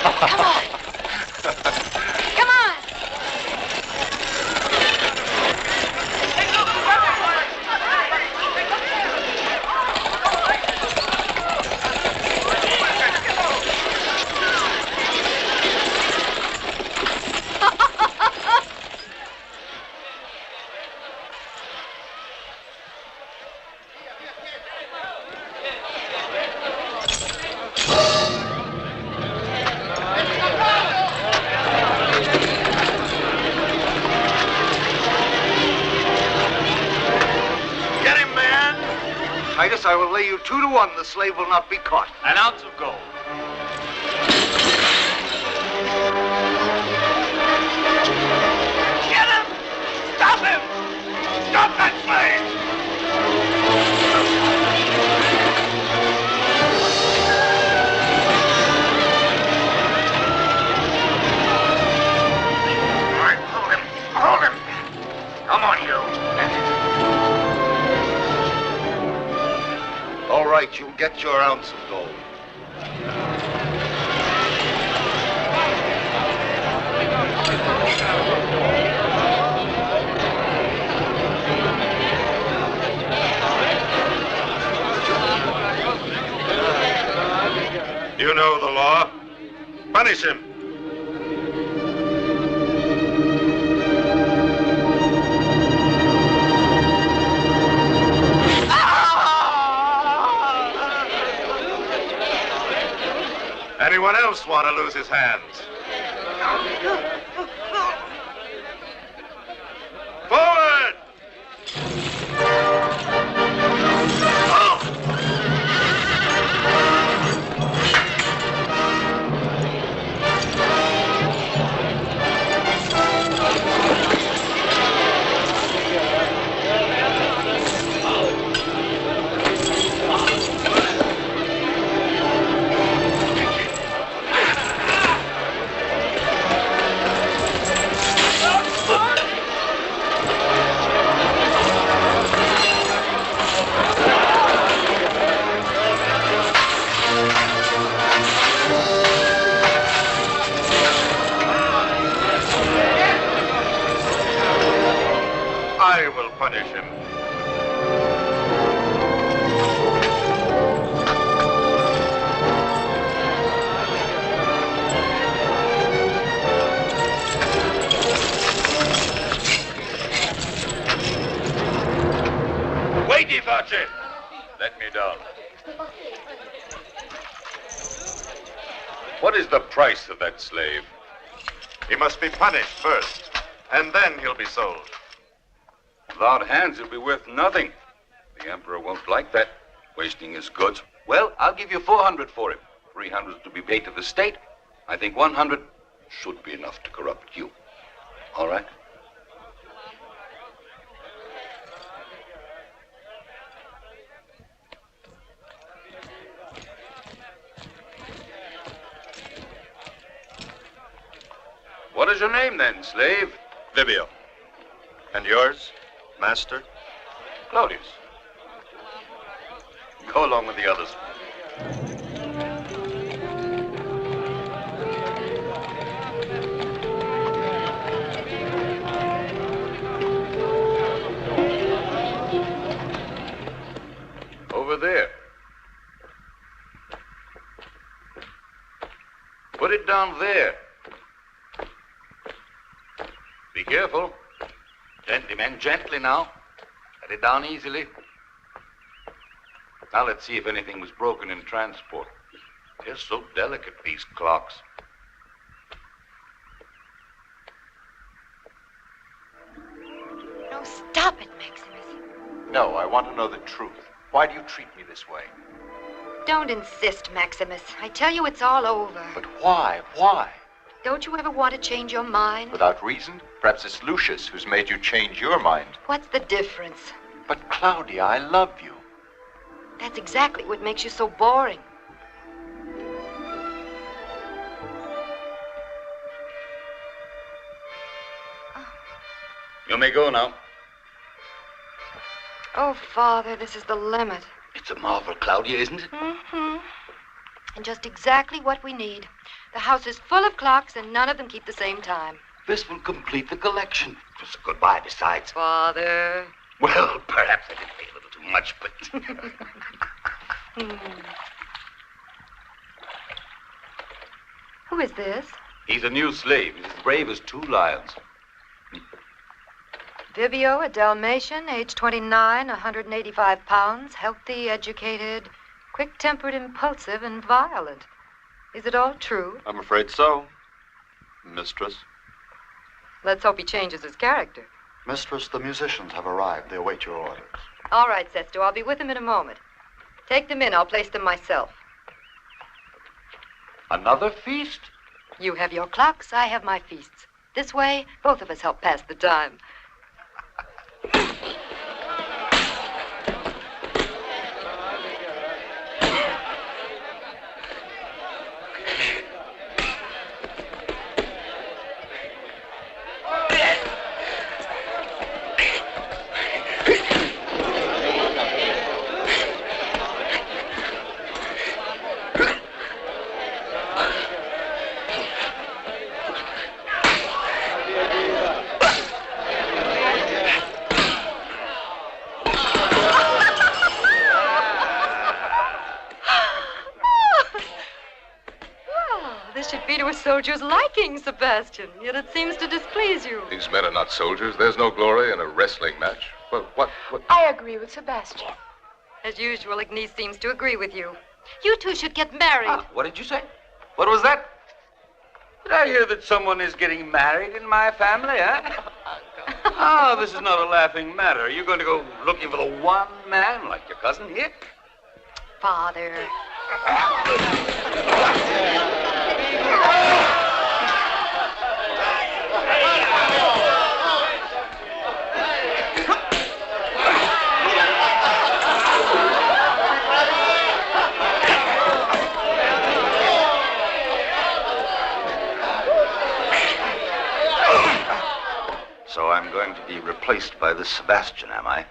Come on. Come on. I will lay you 2 to 1. The slave will not be caught. An ounce of gold. Get him! Stop him! Stop that slave! All right, hold him. Hold him. Come on, you. All right, you'll get your ounce of gold. You know the law. Punish him. Anyone else want to lose his hands? Forward! I will punish him. Wait, Ivace! Let me down. What is the price of that slave? He must be punished first, and then he'll be sold. Without hands, it'll be worth nothing. The Emperor won't like that, wasting his goods. Well, I'll give you 400 for him. 300 to be paid to the state. I think 100 should be enough to corrupt you. All right? What is your name, then, slave? Vibio. And yours, master? Claudius. Go along with the others. Over there. Put it down there. Be careful. Gently, men, gently now. Let it down easily. Now let's see if anything was broken in transport. They're so delicate, these clocks. No, stop it, Maximus. No, I want to know the truth. Why do you treat me this way? Don't insist, Maximus. I tell you it's all over. But why? Why? Don't you ever want to change your mind? Without reason? Perhaps it's Lucius who's made you change your mind. What's the difference? But Claudia, I love you. That's exactly what makes you so boring. You may go now. Oh, Father, this is the limit. It's a marvel, Claudia, isn't it? Mm-hmm. And just exactly what we need. The house is full of clocks, and none of them keep the same time. This will complete the collection. Just a goodbye, besides. Father. Well, perhaps I did pay a little too much, but... Who is this? He's a new slave. He's as brave as 2 lions. Vivio, a Dalmatian, age 29, 185 pounds, healthy, educated, quick-tempered, impulsive, and violent. Is it all true? I'm afraid so, Mistress. Let's hope he changes his character. Mistress, the musicians have arrived. They await your orders. All right, Sesto, I'll be with them in a moment. Take them in. I'll place them myself. Another feast? You have your clocks, I have my feasts. This way, both of us help pass the time. Soldier's liking, Sebastian, yet it seems to displease you. These men are not soldiers. There's no glory in a wrestling match. Well, what? I agree with Sebastian. As usual, Ignace seems to agree with you. You two should get married. What did you say? What was that? Did I hear that someone is getting married in my family, huh? Oh, this is not a laughing matter. Are you going to go looking for the one man like your cousin here? Father. So I'm going to be replaced by this Sebastian, am I?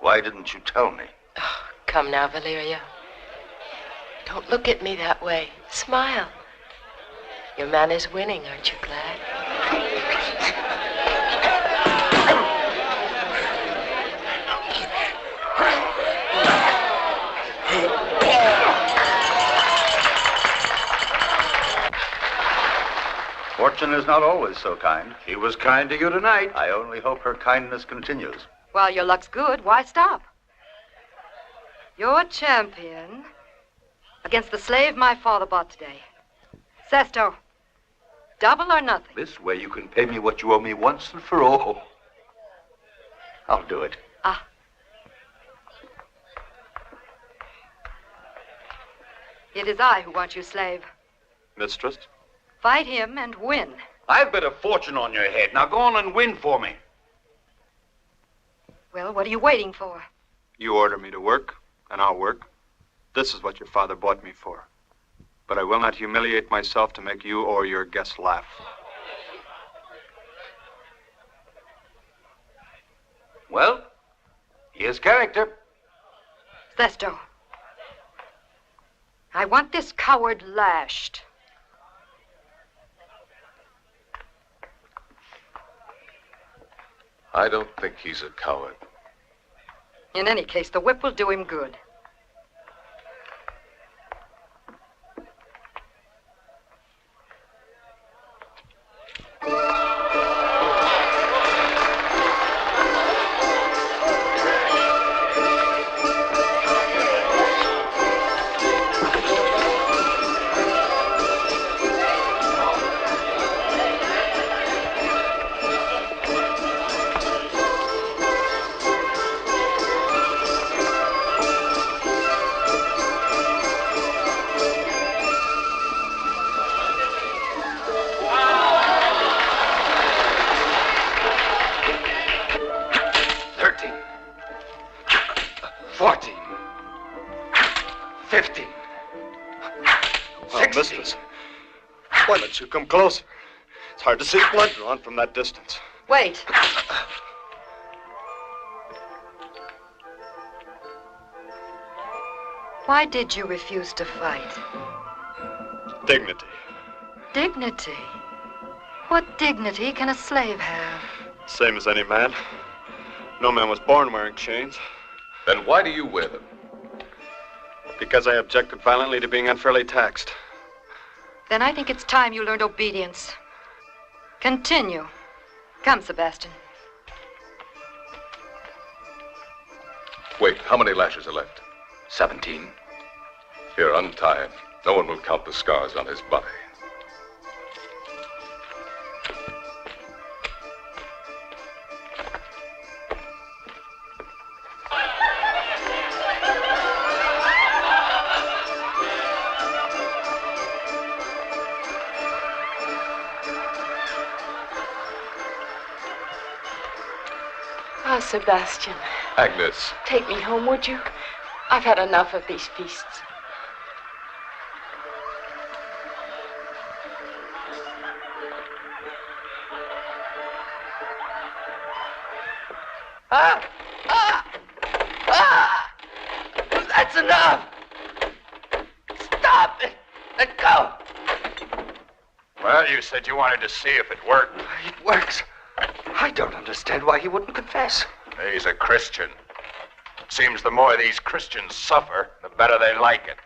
Why didn't you tell me? Oh, come now, Valeria. Don't look at me that way. Smile. Your man is winning, aren't you glad? Fortune is not always so kind. He was kind to you tonight. I only hope her kindness continues. While your luck's good, why stop? You're champion against the slave my father bought today. Sesto, double or nothing. This way you can pay me what you owe me once and for all. I'll do it. Ah. It is I who want you slave. Mistress? Fight him and win. I've bet a fortune on your head. Now go on and win for me. Well, what are you waiting for? You order me to work, and I'll work. This is what your father bought me for. But I will not humiliate myself to make you or your guests laugh. Well, here's character. Sesto, I want this coward lashed. I don't think he's a coward. In any case, the whip will do him good. Mistress, why don't you come closer? It's hard to see blood drawn from that distance. Wait. Why did you refuse to fight? Dignity. Dignity? What dignity can a slave have? Same as any man. No man was born wearing chains. Then why do you wear them? Because I objected violently to being unfairly taxed. Then I think it's time you learned obedience. Continue. Come, Sebastian. Wait, how many lashes are left? 17. Here, untie him. No one will count the scars on his body. Ah, Sebastian. Agnes. Take me home, would you? I've had enough of these feasts. That's enough! Stop it! Let go! Well, you said you wanted to see if it worked. It works. I don't understand why he wouldn't confess. He's a Christian. Seems the more these Christians suffer, the better they like it.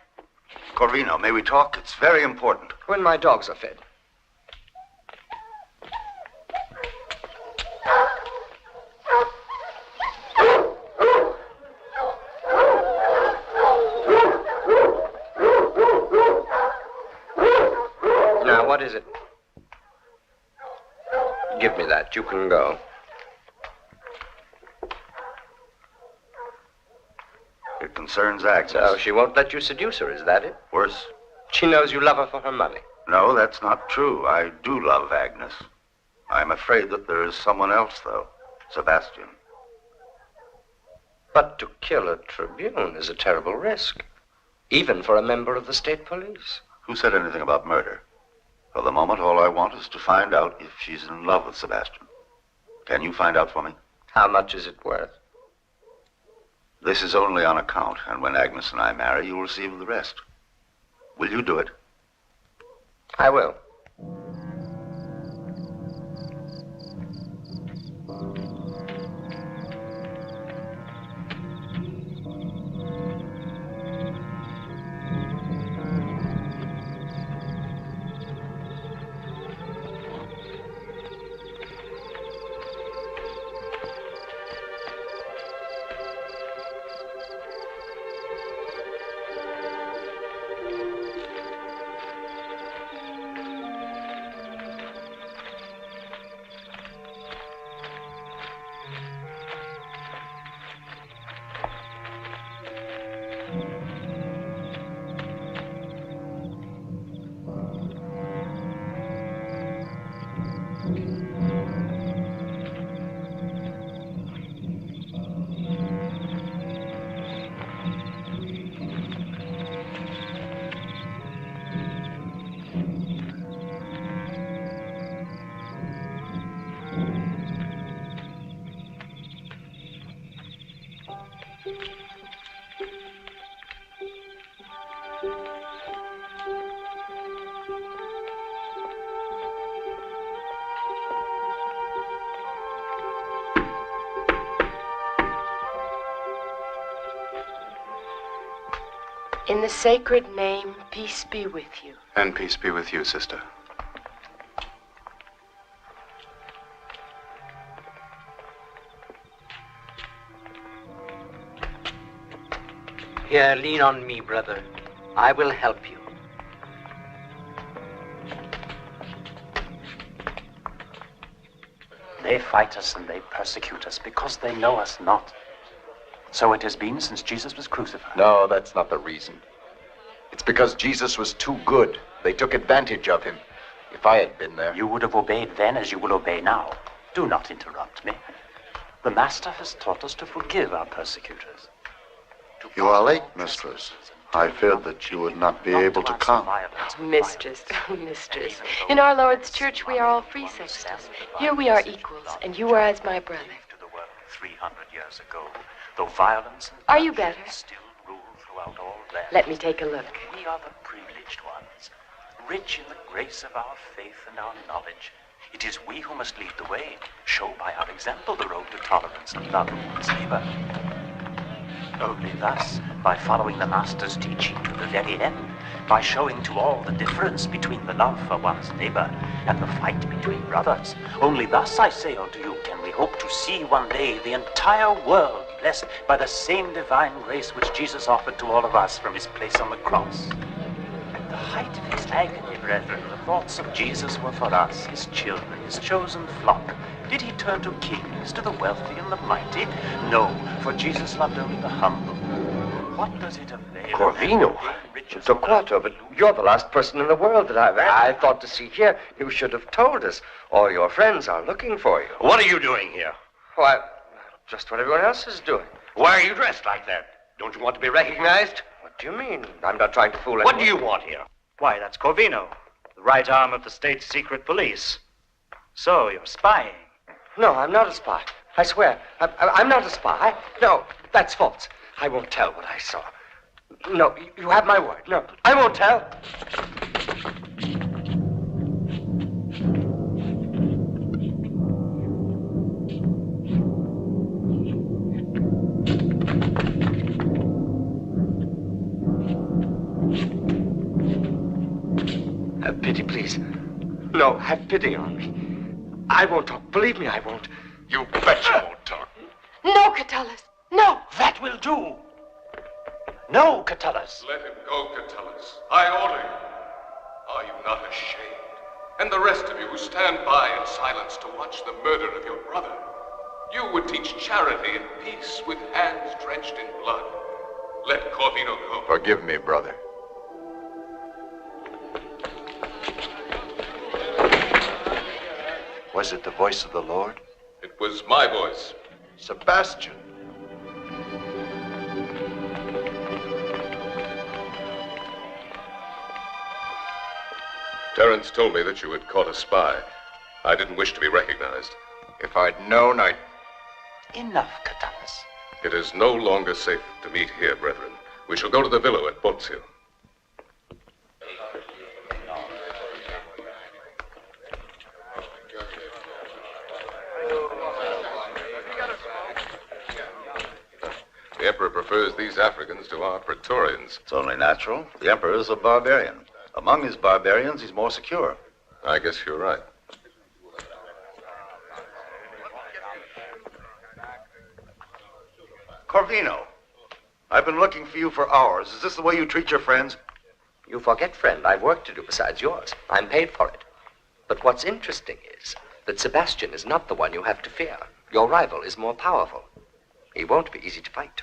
Corvino, may we talk? It's very important. When my dogs are fed. Now, what is it? Give me that. You can go. It concerns Agnes. So she won't let you seduce her, is that it? Worse? She knows you love her for her money. No, that's not true. I do love Agnes. I'm afraid that there is someone else, though. Sebastian. But to kill a tribune is a terrible risk. Even for a member of the state police. Who said anything about murder? For the moment, all I want is to find out if she's in love with Sebastian. Can you find out for me? How much is it worth? This is only on account, and when Agnes and I marry, you'll receive the rest. Will you do it? I will. In the sacred name, peace be with you. And peace be with you, sister. Here, lean on me, brother. I will help you. They fight us and they persecute us because they know us not. So it has been since Jesus was crucified. No, that's not the reason. It's because Jesus was too good. They took advantage of him. If I had been there... You would have obeyed then as you will obey now. Do not interrupt me. The Master has taught us to forgive our persecutors. You are late, mistress. I feared that you would not be able to come. Mistress, oh, mistress. In our Lord's church, we are all free sextors. Here we are equals, and you are as my brother. To the world 300 years ago, though violence and are you better? Still rule throughout all land. Let me take a look. We are the privileged ones, rich in the grace of our faith and our knowledge. It is we who must lead the way, show by our example the road to tolerance and love of one's neighbor. Only thus, by following the Master's teaching to the very end, by showing to all the difference between the love for one's neighbor and the fight between brothers, only thus, I say unto you, can we hope to see one day the entire world blessed by the same divine grace which Jesus offered to all of us from his place on the cross. At the height of his agony, brethren, the thoughts of Jesus were for us, his children, his chosen flock. Did he turn to kings, to the wealthy and the mighty? No, for Jesus loved only the humble. What does it avail? Corvino, Torquato, but you're the last person in the world that I thought to see here. You should have told us. All your friends are looking for you. What are you doing here? Why, just what everyone else is doing. Why are you dressed like that? Don't you want to be recognized? What do you mean? I'm not trying to fool anyone. What do you want here? Why, that's Corvino, the right arm of the state's secret police. So, you're spying. No, I'm not a spy. I swear. I'm not a spy. No, that's false. I won't tell what I saw. No, you have my word. No, I won't tell. Have pity, please. No, have pity on me. I won't talk. Believe me, I won't. You bet you won't talk. No, Catullus. No. That will do. No, Catullus. Let him go, Catullus. I order you. Are you not ashamed? And the rest of you who stand by in silence to watch the murder of your brother. You would teach charity and peace with hands drenched in blood. Let Corvino go. Forgive me, brother. Was it the voice of the Lord? It was my voice. Sebastian. Terence told me that you had caught a spy. I didn't wish to be recognized. If I'd known, I'd... Enough, Catullus. It is no longer safe to meet here, brethren. We shall go to the villa at Bozio. The Emperor prefers these Africans to our Praetorians. It's only natural. The Emperor is a barbarian. Among his barbarians, he's more secure. I guess you're right. Corvino, I've been looking for you for hours. Is this the way you treat your friends? You forget, friend, I've work to do besides yours. I'm paid for it. But what's interesting is that Sebastian is not the one you have to fear. Your rival is more powerful. He won't be easy to fight.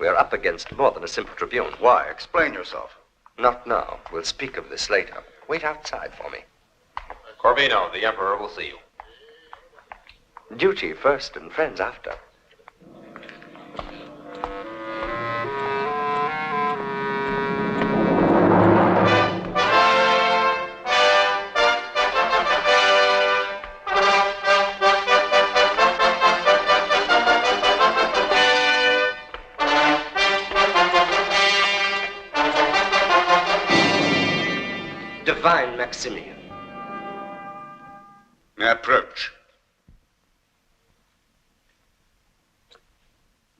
We're up against more than a simple tribune. Why? Explain yourself. Not now. We'll speak of this later. Wait outside for me. Corvino, the Emperor will see you. Duty first and friends after. Divine Maximian. Approach.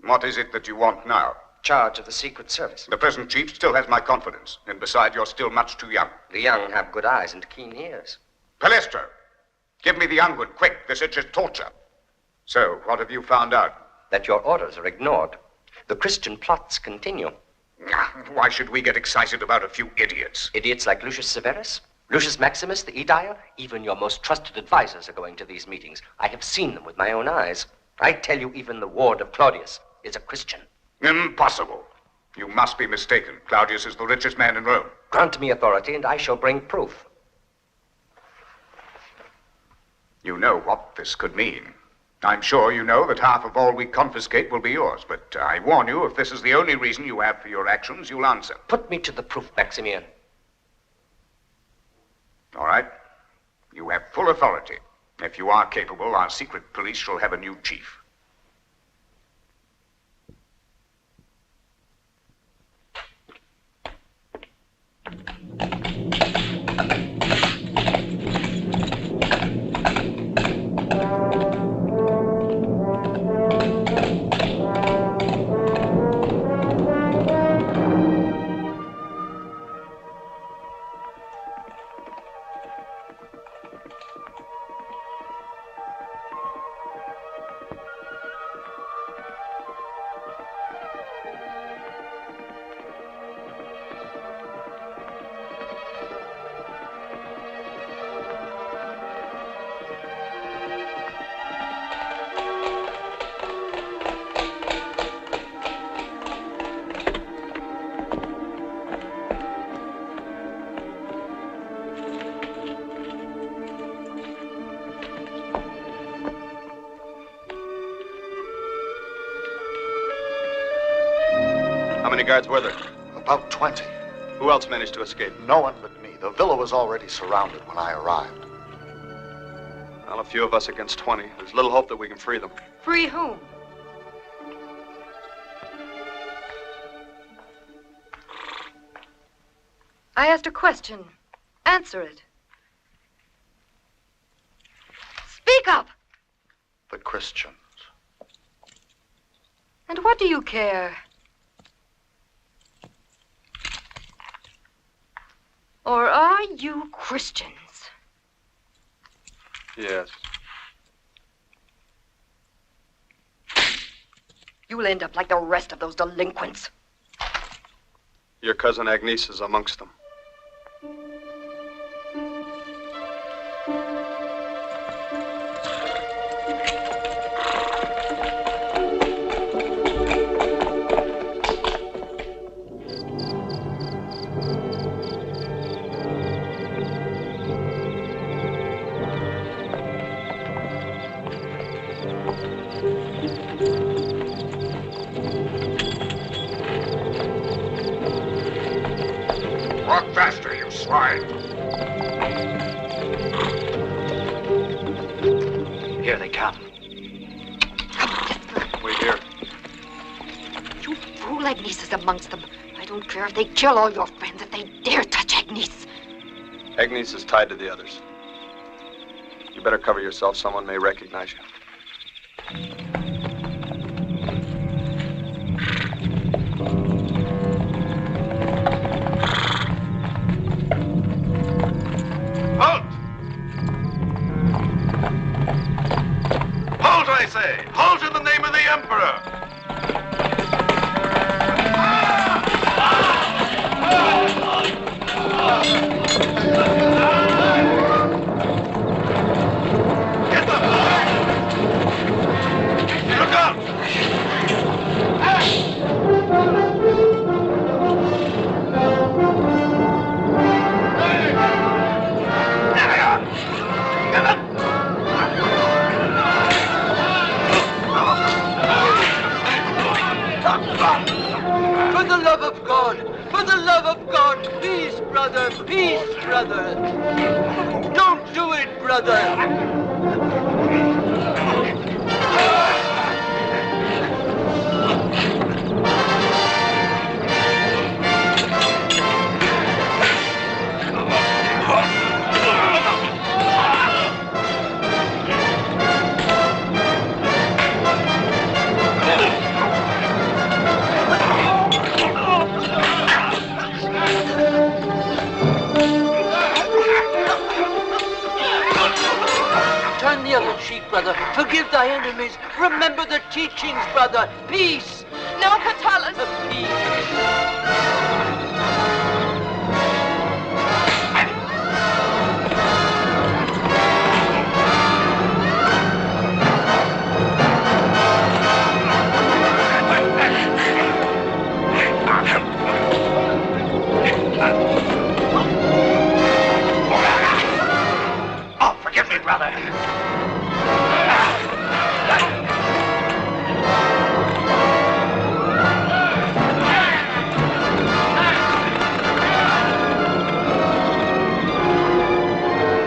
What is it that you want now? Charge of the Secret Service. The present chief still has my confidence, and besides, you're still much too young. The young have good eyes and keen ears. Palestro, give me the young one, quick. This itches torture. So, what have you found out? That your orders are ignored. The Christian plots continue. Why should we get excited about a few idiots? Idiots like Lucius Severus, Lucius Maximus, the Aedile, even your most trusted advisors are going to these meetings. I have seen them with my own eyes. I tell you, even the ward of Claudius is a Christian. Impossible. You must be mistaken. Claudius is the richest man in Rome. Grant me authority, and I shall bring proof. You know what this could mean. I'm sure you know that half of all we confiscate will be yours, but I warn you, if this is the only reason you have for your actions, you'll answer. Put me to the proof, Maximian. All right. You have full authority. If you are capable, our secret police shall have a new chief. guards were there? About 20. Who else managed to escape? No one but me. The villa was already surrounded when I arrived. Well, a few of us against 20. There's little hope that we can free them. Free whom? I asked a question. Answer it. Speak up! The Christians. And what do you care? Or are you Christians? Yes. You'll end up like the rest of those delinquents. Your cousin Agnes is amongst them. Walk faster, you swine. Here they come. Wait here. You fool, Agnes is amongst them. I don't care if they kill all your friends, if they dare touch Agnes. Agnes is tied to the others. You better cover yourself. Someone may recognize you. Halt! Halt, I say! Halt in the name of the Emperor! Get them! Look out! For the love of God! For the love of God! Peace, brother! Peace, brother! Don't do it, brother! Turn the other cheek, brother. Forgive thy enemies. Remember the teachings, brother. Peace. No, Catullus. Peace. Oh, forgive me, brother.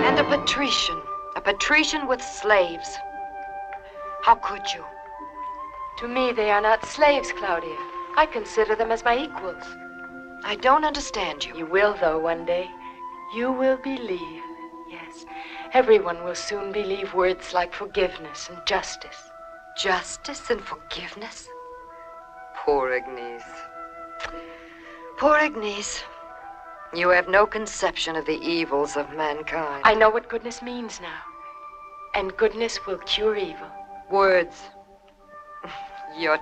And a patrician with slaves. How could you? To me, they are not slaves, Claudia. I consider them as my equals. I don't understand you. You will, though, one day. You will believe. Yes, everyone will soon believe words like forgiveness and justice. Justice and forgiveness? Poor Agnes. Poor Agnes. You have no conception of the evils of mankind. I know what goodness means now. And goodness will cure evil. Words. Your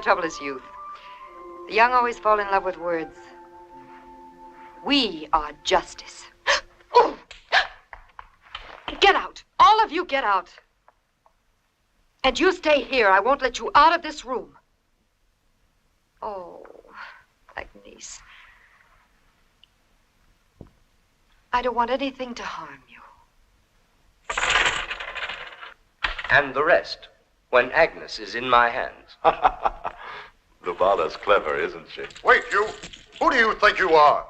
trouble is youth. The young always fall in love with words. We are justice. Oh! Get out. All of you get out. And you stay here. I won't let you out of this room. Oh, Agnes. I don't want anything to harm you. And the rest, when Agnes is in my hands. Lubala's clever, isn't she? Wait, you! Who do you think you are?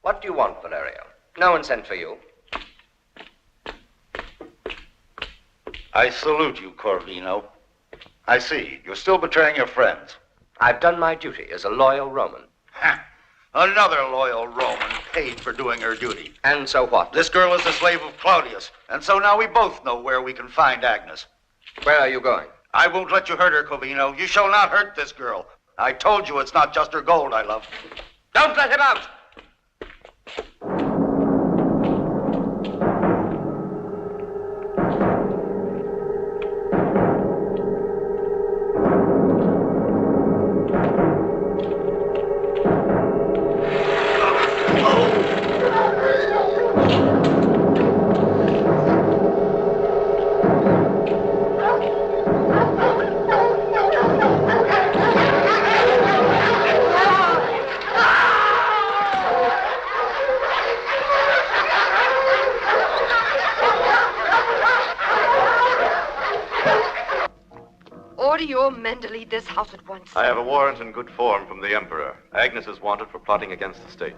What do you want, Valerio? No one sent for you. I salute you, Corvino. I see. You're still betraying your friends. I've done my duty as a loyal Roman. Another loyal Roman paid for doing her duty. And so what? This girl is a slave of Claudius, and so now we both know where we can find Agnes. Where are you going? I won't let you hurt her, Corvino. You shall not hurt this girl. I told you it's not just her gold I love. Don't let him out! Order your men to leave this house at once. I have a warrant in good form from the Emperor. Agnes is wanted for plotting against the state.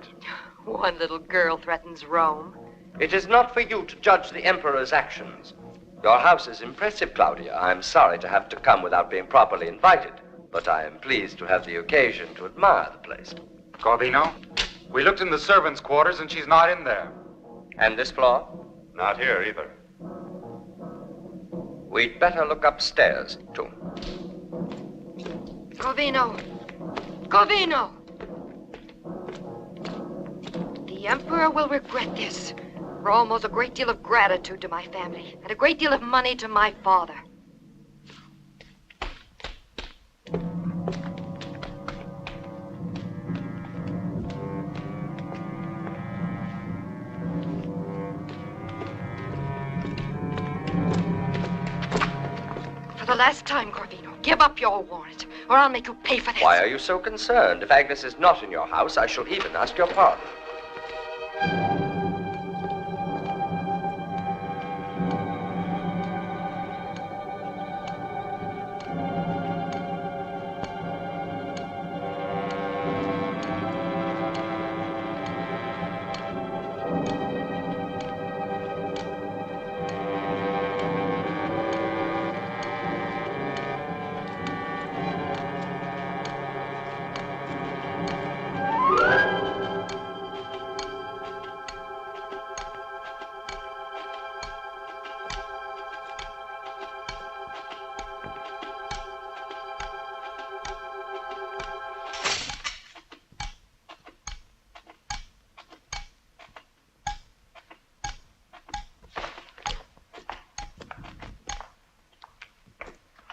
One little girl threatens Rome. It is not for you to judge the Emperor's actions. Your house is impressive, Claudia. I'm sorry to have to come without being properly invited, but I am pleased to have the occasion to admire the place. Corvino, we looked in the servants' quarters and she's not in there. And this floor? Not here either. We'd better look upstairs, too. Corvino! Corvino! The Emperor will regret this. Rome owes a great deal of gratitude to my family, and a great deal of money to my father. For the last time, Corvino, give up your warrant, or I'll make you pay for this. Why are you so concerned? If Agnes is not in your house, I shall even ask your pardon.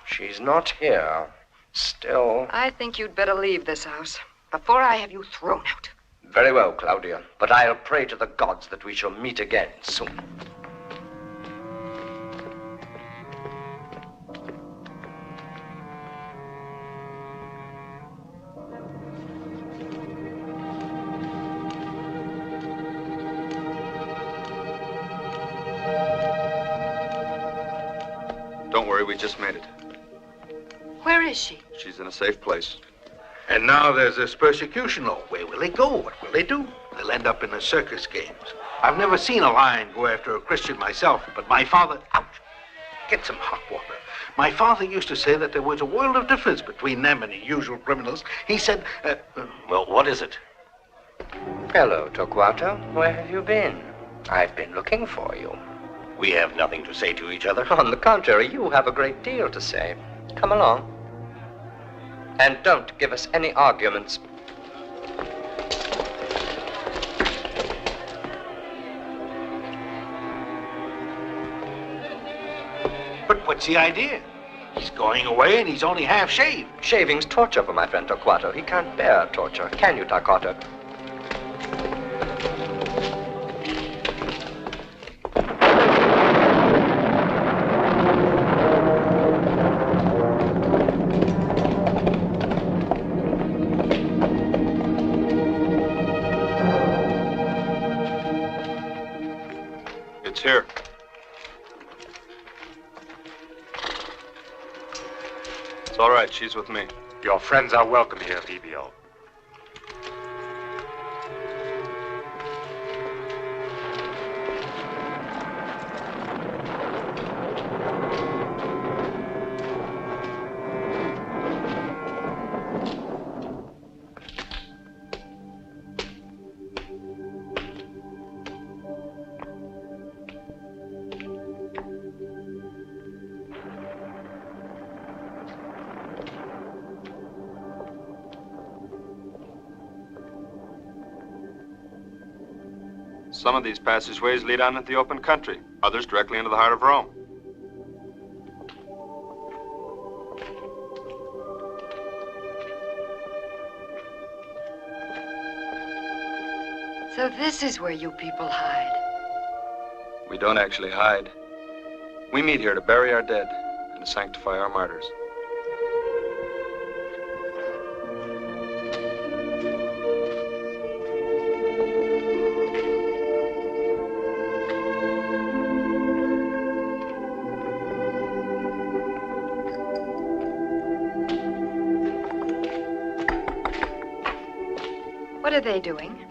She's not here. Still... I think you'd better leave this house before I have you thrown out. Very well, Claudia. But I'll pray to the gods that we shall meet again soon. Don't worry, we just made it. Where is she? She's in a safe place. And now there's this persecution law. Where will they go? What will they do? They'll end up in the circus games. I've never seen a lion go after a Christian myself, but my father... Ouch! Get some hot water. My father used to say that there was a world of difference between them and the usual criminals. He said... Well, what is it? Hello, Torquato. Where have you been? I've been looking for you. We have nothing to say to each other. On the contrary, you have a great deal to say. Come along. And don't give us any arguments. But what's the idea? He's going away and he's only half shaved. Shaving's torture for my friend Torquato. He can't bear torture. Can you, Torquato? It's here. It's all right. She's with me. Your friends are welcome here, Bibio. Some of these passageways lead out into the open country, others directly into the heart of Rome. So this is where you people hide. We don't actually hide. We meet here to bury our dead and to sanctify our martyrs. What are they doing?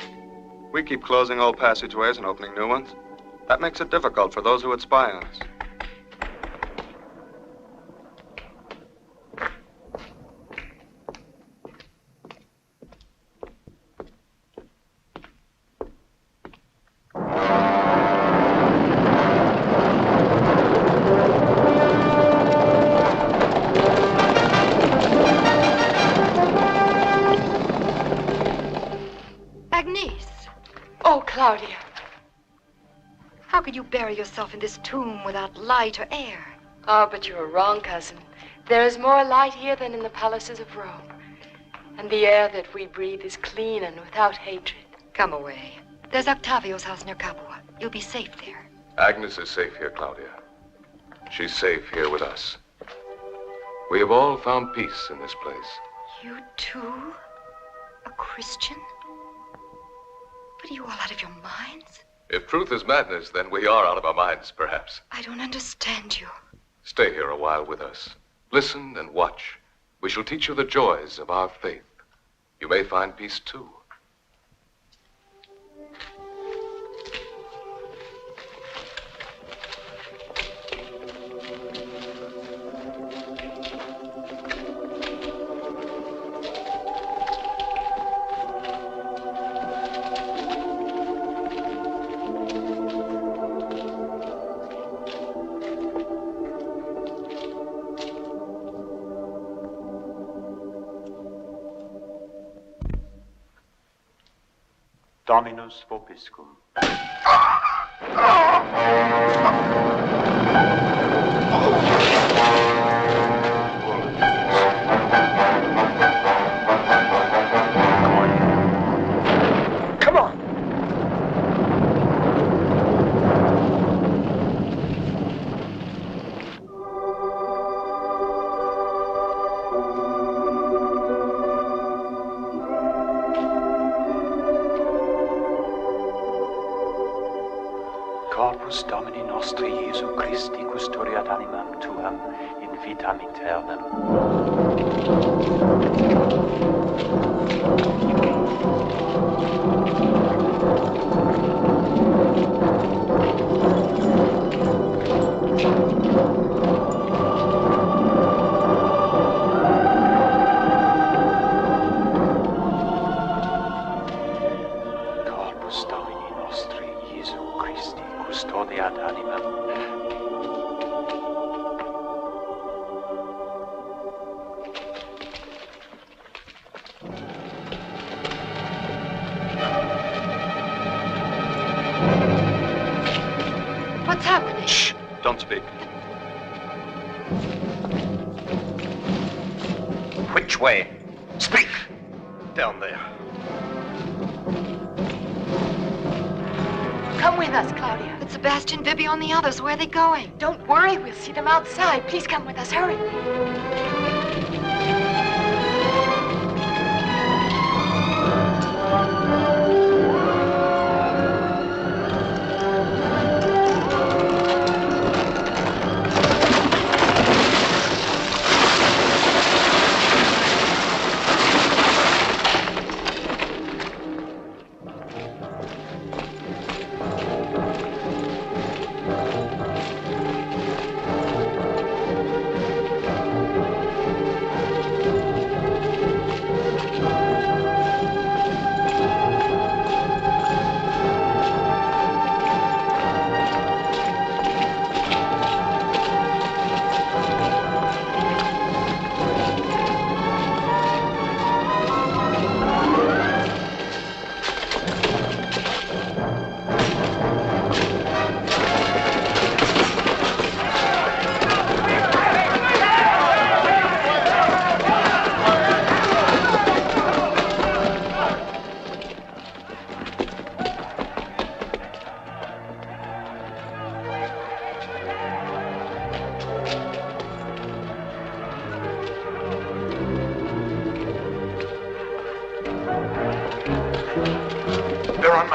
We keep closing old passageways and opening new ones. That makes it difficult for those who would spy on us. Claudia. How could you bury yourself in this tomb without light or air? Oh, but you're wrong, cousin. There is more light here than in the palaces of Rome. And the air that we breathe is clean and without hatred. Come away. There's Octavio's house near Capua. You'll be safe there. Agnes is safe here, Claudia. She's safe here with us. We have all found peace in this place. You too? A Christian? But are you all out of your minds? If truth is madness, then we are out of our minds, perhaps. I don't understand you. Stay here a while with us. Listen and watch. We shall teach you the joys of our faith. You may find peace too. Dominus vobiscum. Come on. Corpus Domini nostri Jesu Christi custodiat animam tuam in vitam aeternam. Corpus Domini nostri Jesu Christi custodiat animam. What's happening? Shh! Don't speak. Which way? Speak! Down there. Come with us, Claudia. But Sebastian, Bibi, and the others, where are they going? Don't worry, we'll see them outside. Please come with us, hurry.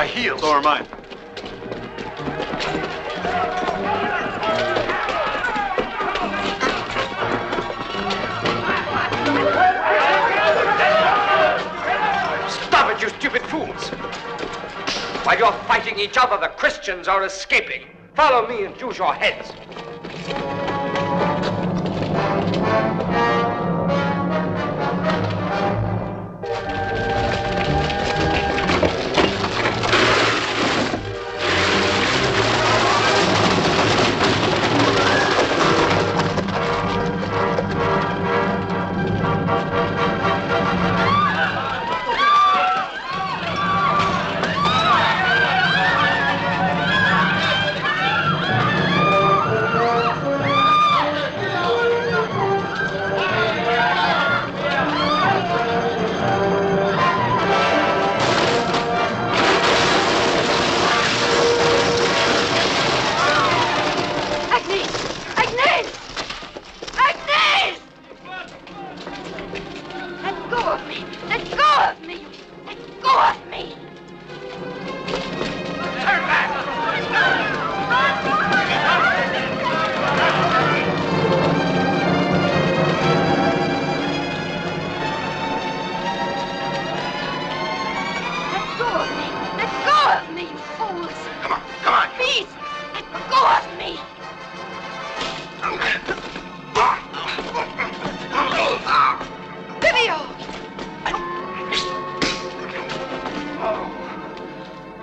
My heels. So are mine. Stop it, you stupid fools! While you're fighting each other, the Christians are escaping. Follow me and use your heads.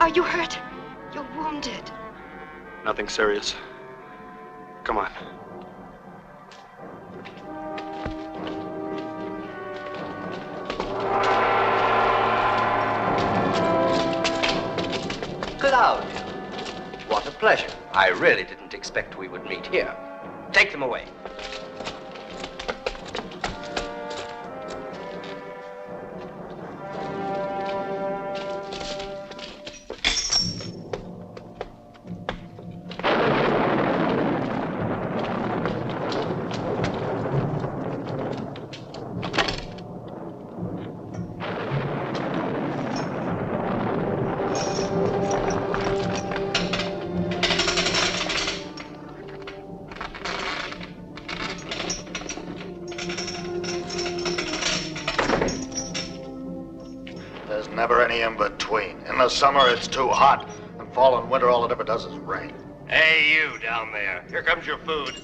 Are you hurt? You're wounded. Nothing serious. Come on. Claudia, what a pleasure. I really didn't expect we would meet here. Take them away. Never any in between. In the summer, it's too hot. And fall and winter, all it ever does is rain. Hey, you down there. Here comes your food.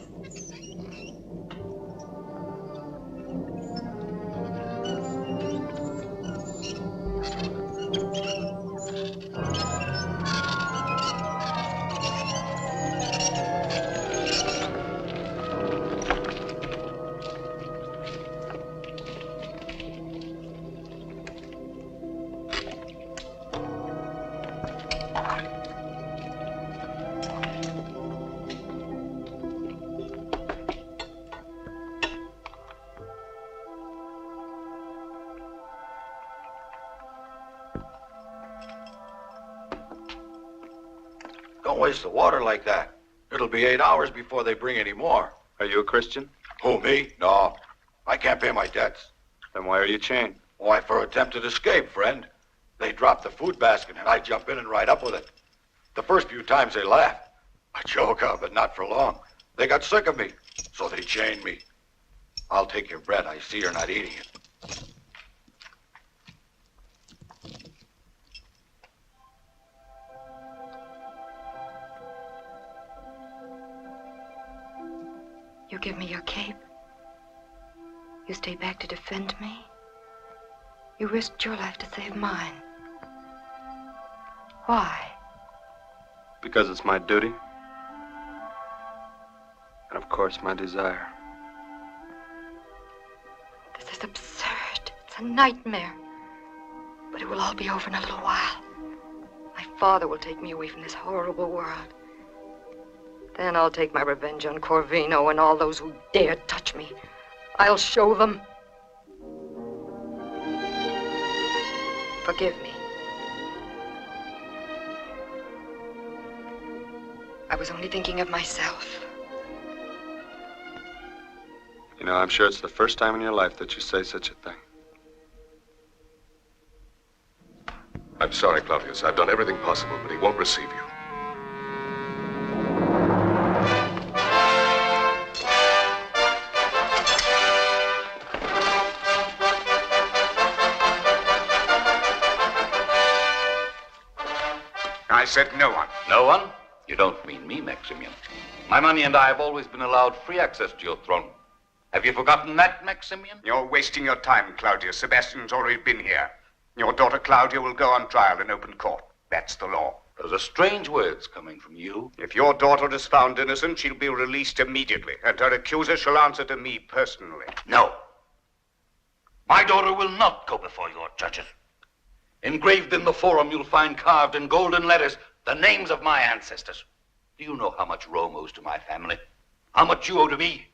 Don't waste the water like that. It'll be 8 hours before they bring any more. Are you a Christian? Who, me? No. I can't pay my debts. Then why are you chained? Why, for attempted escape, friend. They drop the food basket and I jump in and ride up with it. The first few times they laughed. I joke, but not for long. They got sick of me, so they chained me. I'll take your bread. I see you're not eating it. You give me your cape. You stay back to defend me. You risked your life to save mine. Why? Because it's my duty. And of course, my desire. This is absurd. It's a nightmare. But it will all be over in a little while. My father will take me away from this horrible world. Then I'll take my revenge on Corvino and all those who dare touch me. I'll show them. Forgive me. I was only thinking of myself. You know, I'm sure it's the first time in your life that you say such a thing. I'm sorry, Claudius. I've done everything possible, but he won't receive you. I said no one. No one? You don't mean me, Maximian. My money and I have always been allowed free access to your throne. Have you forgotten that, Maximian? You're wasting your time, Claudius. Sebastian's already been here. Your daughter Claudia will go on trial in open court. That's the law. Those are strange words coming from you. If your daughter is found innocent, she'll be released immediately, and her accuser shall answer to me personally. No. My daughter will not go before your judges. Engraved in the forum, you'll find carved in golden letters the names of my ancestors. Do you know how much Rome owes to my family? How much you owe to me?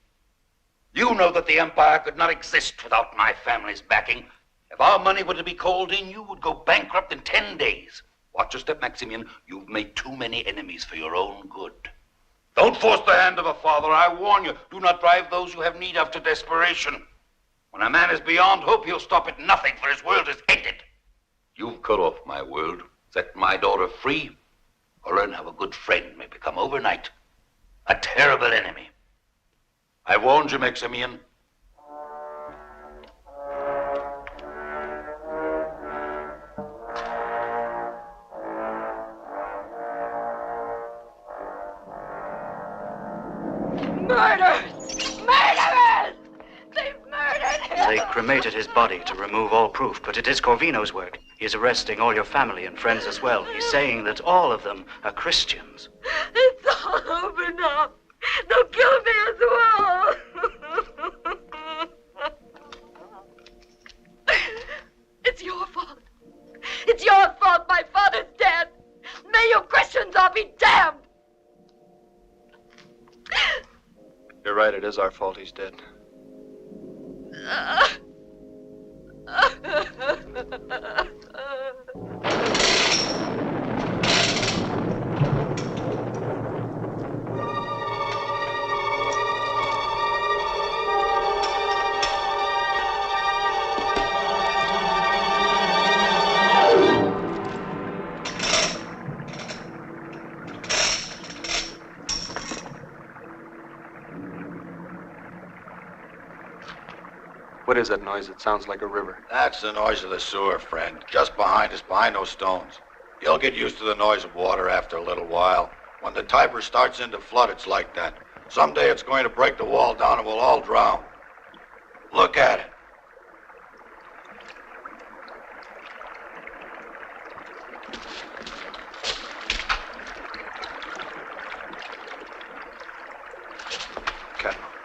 You know that the empire could not exist without my family's backing. If our money were to be called in, you would go bankrupt in 10 days. Watch your step, Maximian. You've made too many enemies for your own good. Don't force the hand of a father. I warn you, do not drive those you have need of to desperation. When a man is beyond hope, he'll stop at nothing, for his world is ended. You've cut off my world, set my daughter free, or learn how a good friend may become overnight a terrible enemy. I warned you, Maximian. Murderers! Murderers! They've murdered him! They cremated his body to remove all proof, but it is Corvino's work. He is arresting all your family and friends as well. He's saying that all of them are Christians. It's all over now. They'll kill me as well. It's your fault. It's your fault. My father's dead. May you Christians all be damned. You're right, it is our fault he's dead. What is that noise? It sounds like a river. That's the noise of the sewer, friend. Just behind us, behind those stones. You'll get used to the noise of water after a little while. When the Tiber starts into flood, it's like that. Someday it's going to break the wall down and we'll all drown. Look at it.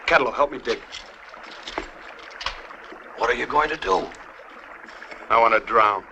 Catalo, help me dig. What are you going to do? I want to drown.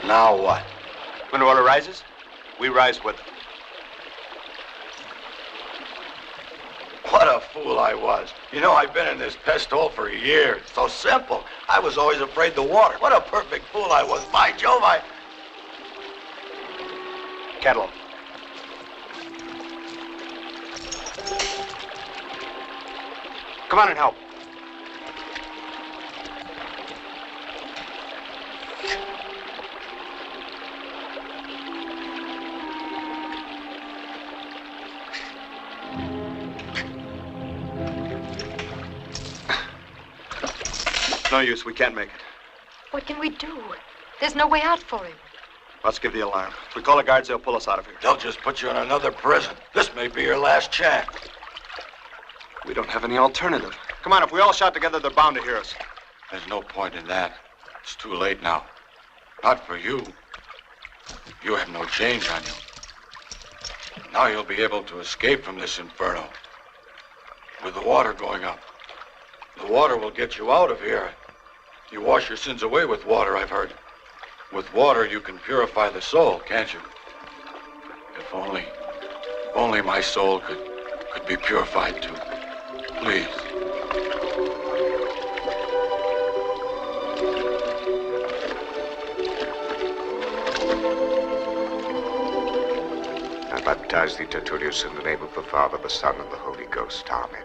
Now what? When water rises, we rise with it. What a fool I was. You know, I've been in this pest hole for years. So simple. I was always afraid of the water. What a perfect fool I was. By Jove, Catalo. Come on and help. no use. We can't make it. What can we do? There's no way out for him. Let's give the alarm. If we call the guards, they'll pull us out of here. They'll just put you in another prison. This may be your last chance. We don't have any alternative. Come on, if we all shout together, they're bound to hear us. There's no point in that. It's too late now. Not for you. You have no chains on you. Now you'll be able to escape from this inferno. With the water going up. The water will get you out of here. You wash your sins away with water, I've heard. With water, you can purify the soul, can't you? If only my soul could be purified too. Please. I baptize thee, Tertullius, in the name of the Father, the Son, and the Holy Ghost. Amen.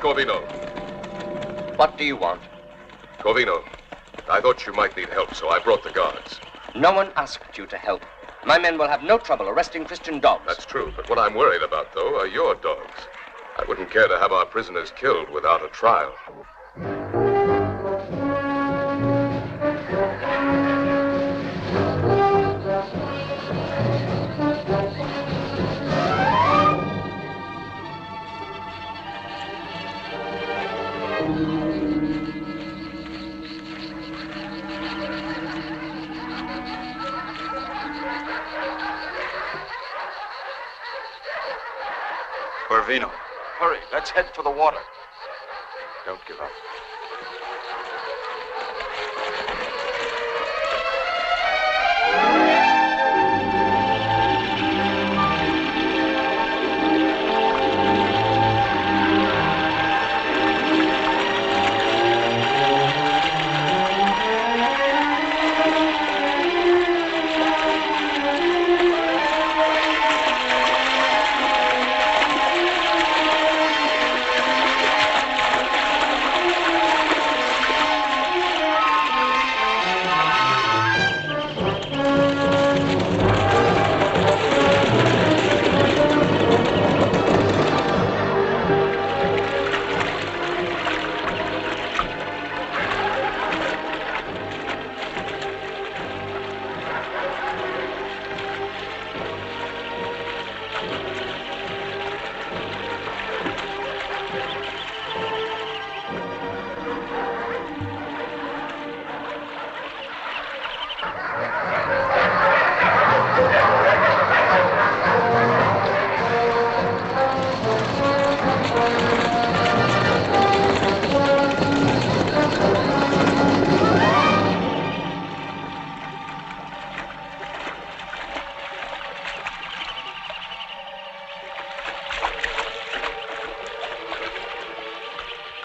Corvino. What do you want? Corvino, I thought you might need help, so I brought the guards. No one asked you to help. My men will have no trouble arresting Christian dogs. That's true, but what I'm worried about, though, are your dogs. I wouldn't care to have our prisoners killed without a trial. Corvino. Hurry, let's head for the water. Don't give up.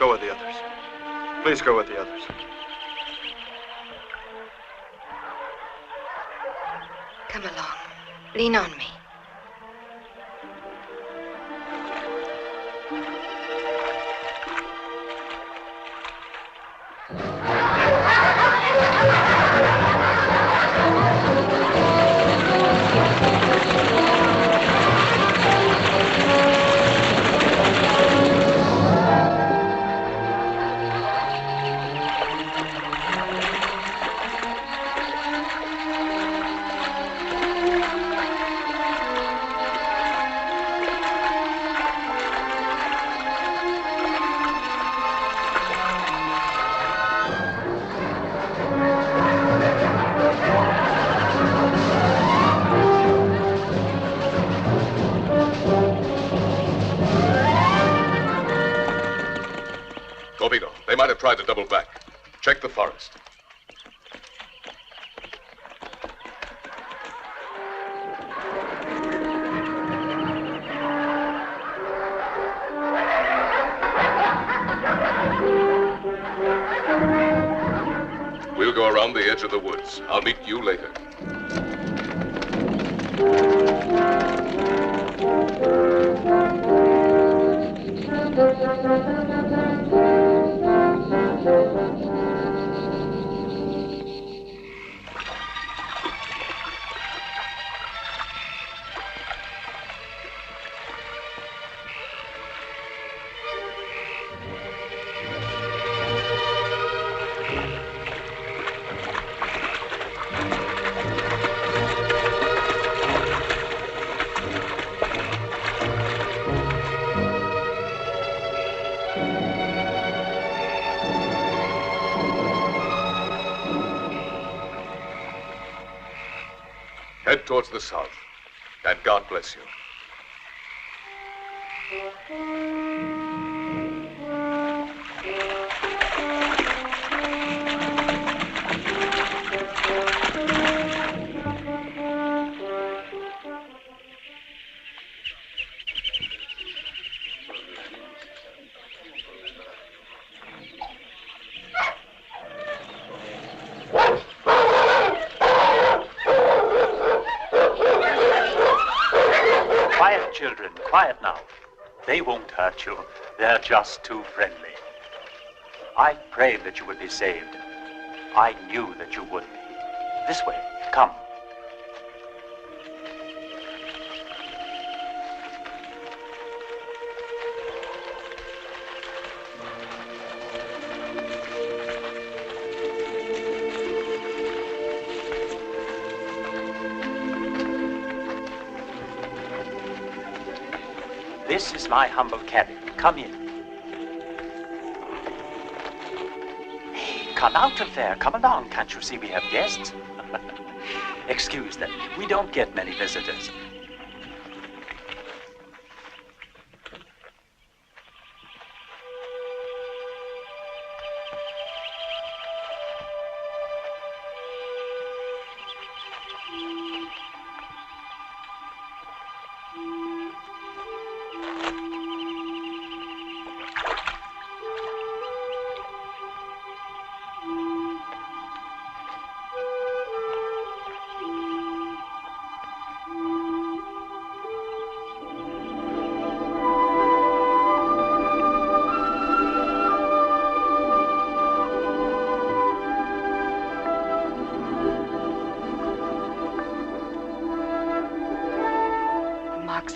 Go with the others. Please go with the others. Come along. Lean on me. They might have tried to double back. Check the forest. We'll go around the edge of the woods. I'll meet you later. Head towards the south, and God bless you. Children, quiet now. They won't hurt you. They're just too friendly. I prayed that you would be saved. I knew that you would be. This way, come. This is my humble cabin. Come in. Hey, come out of there. Come along. Can't you see we have guests? Excuse them. We don't get many visitors.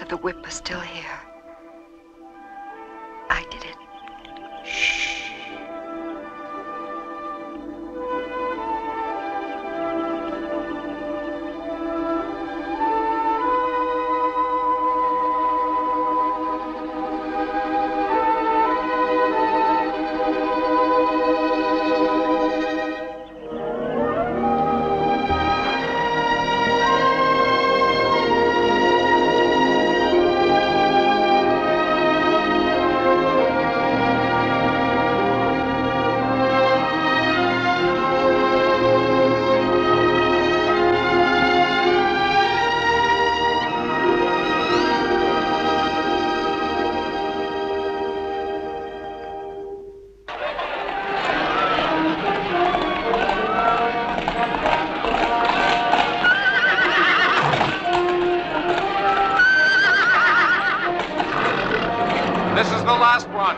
The whip is still here. I did it. Shh. This is the last one.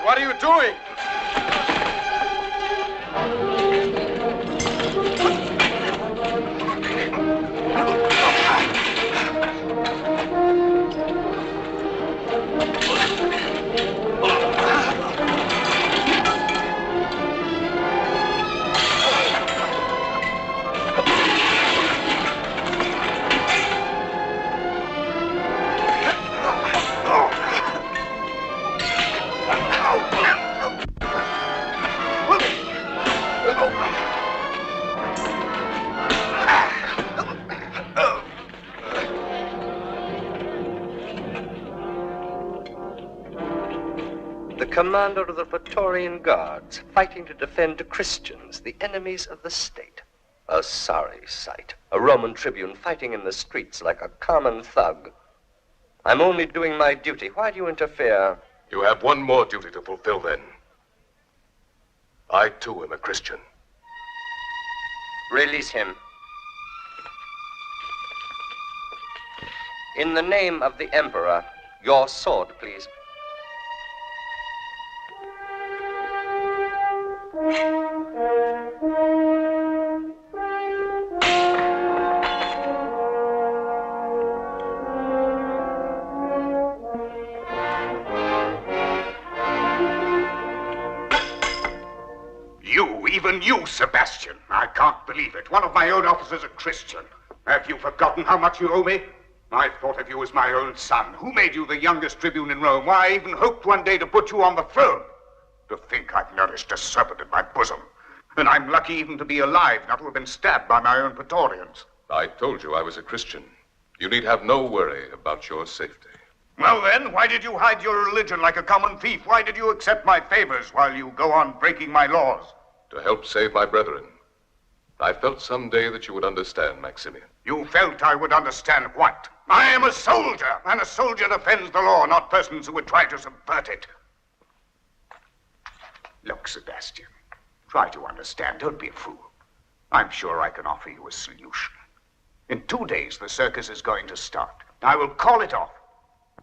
What are you doing? Commander of the Praetorian Guards, fighting to defend Christians, the enemies of the state. A sorry sight. A Roman tribune fighting in the streets like a common thug. I'm only doing my duty. Why do you interfere? You have one more duty to fulfill, then. I, too, am a Christian. Release him. In the name of the Emperor, your sword, please. Even you, Sebastian. I can't believe it. One of my own officers a Christian. Have you forgotten how much you owe me? I thought of you as my own son. Who made you the youngest tribune in Rome? Why, I even hoped one day to put you on the throne. To think I've nourished a serpent in my bosom. And I'm lucky even to be alive, not to have been stabbed by my own Praetorians. I told you I was a Christian. You need have no worry about your safety. Well then, why did you hide your religion like a common thief? Why did you accept my favors while you go on breaking my laws? To help save my brethren. I felt someday that you would understand, Maximian. You felt I would understand what? I am a soldier, and a soldier defends the law, not persons who would try to subvert it. Look, Sebastian, try to understand. Don't be a fool. I'm sure I can offer you a solution. In 2 days, the circus is going to start. I will call it off,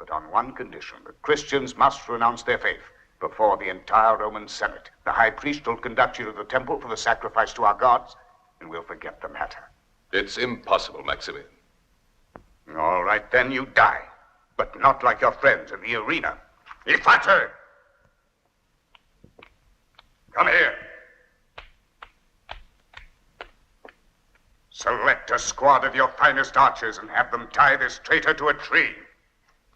but on one condition. The Christians must renounce their faith before the entire Roman Senate. The high priest will conduct you to the temple for the sacrifice to our gods, and we'll forget the matter. It's impossible, Maximian. All right, then you die, but not like your friends in the arena. Ifate! Come here. Select a squad of your finest archers and have them tie this traitor to a tree.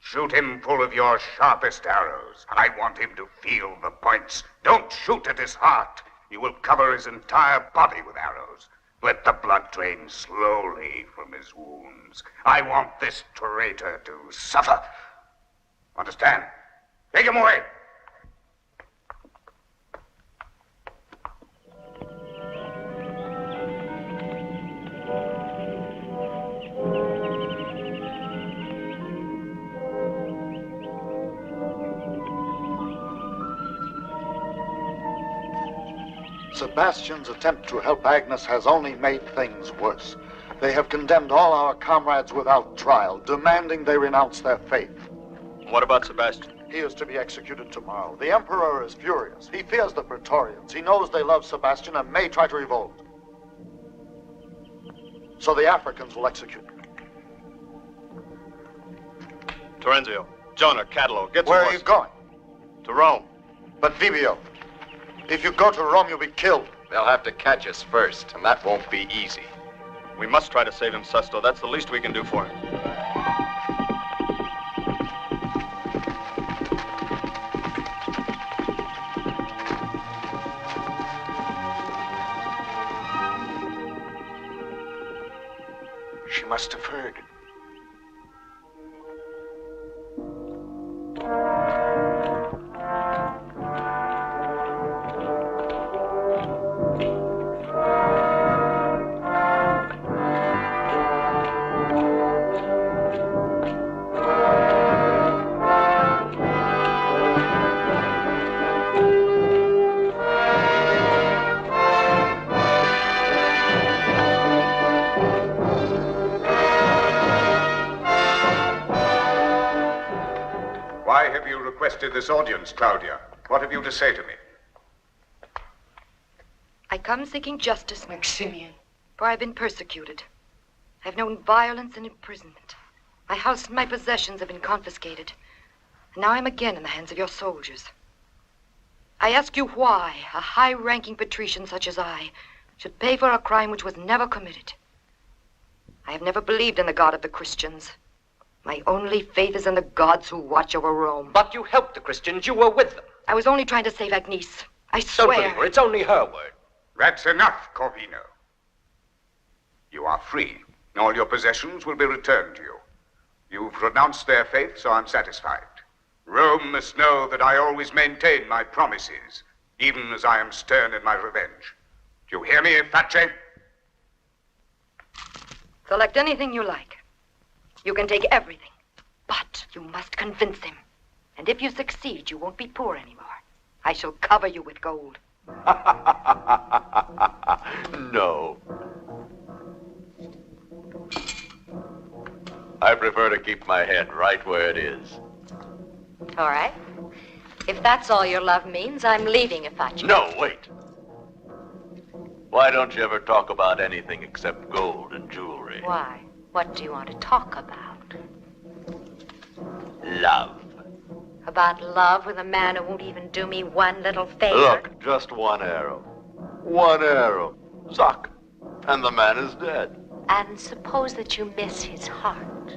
Shoot him full of your sharpest arrows. I want him to feel the points. Don't shoot at his heart. You will cover his entire body with arrows. Let the blood drain slowly from his wounds. I want this traitor to suffer. Understand? Take him away. Sebastian's attempt to help Agnes has only made things worse. They have condemned all our comrades without trial, demanding they renounce their faith. What about Sebastian? He is to be executed tomorrow. The Emperor is furious. He fears the Praetorians. He knows they love Sebastian and may try to revolt. So the Africans will execute him. Terenzio, Jonah, Cataldo, get to Where are you going? To Rome. But Vibio, if you go to Rome, you'll be killed. They'll have to catch us first, and that won't be easy. We must try to save him, Sesto. That's the least we can do for him. She must have heard. This audience, Claudia. What have you to say to me? I come seeking justice, Maximian. For I've been persecuted. I've known violence and imprisonment. My house and my possessions have been confiscated. And now I'm again in the hands of your soldiers. I ask you why a high-ranking patrician such as I should pay for a crime which was never committed. I have never believed in the God of the Christians. My only faith is in the gods who watch over Rome. But you helped the Christians. You were with them. I was only trying to save Agnes. I swear. Don't believe her. It's only her word. That's enough, Corvino. You are free. All your possessions will be returned to you. You've renounced their faith, so I'm satisfied. Rome must know that I always maintain my promises, even as I am stern in my revenge. Do you hear me, Face? Select anything you like. You can take everything, but you must convince him. And if you succeed, you won't be poor anymore. I shall cover you with gold. No. I prefer to keep my head right where it is. All right. If that's all your love means, I'm leaving, Ifachi. No, wait. Why don't you ever talk about anything except gold and jewelry? Why? What do you want to talk about? Love. About love with a man who won't even do me one little favor? Look, just one arrow. One arrow. Suck. And the man is dead. And suppose that you miss his heart.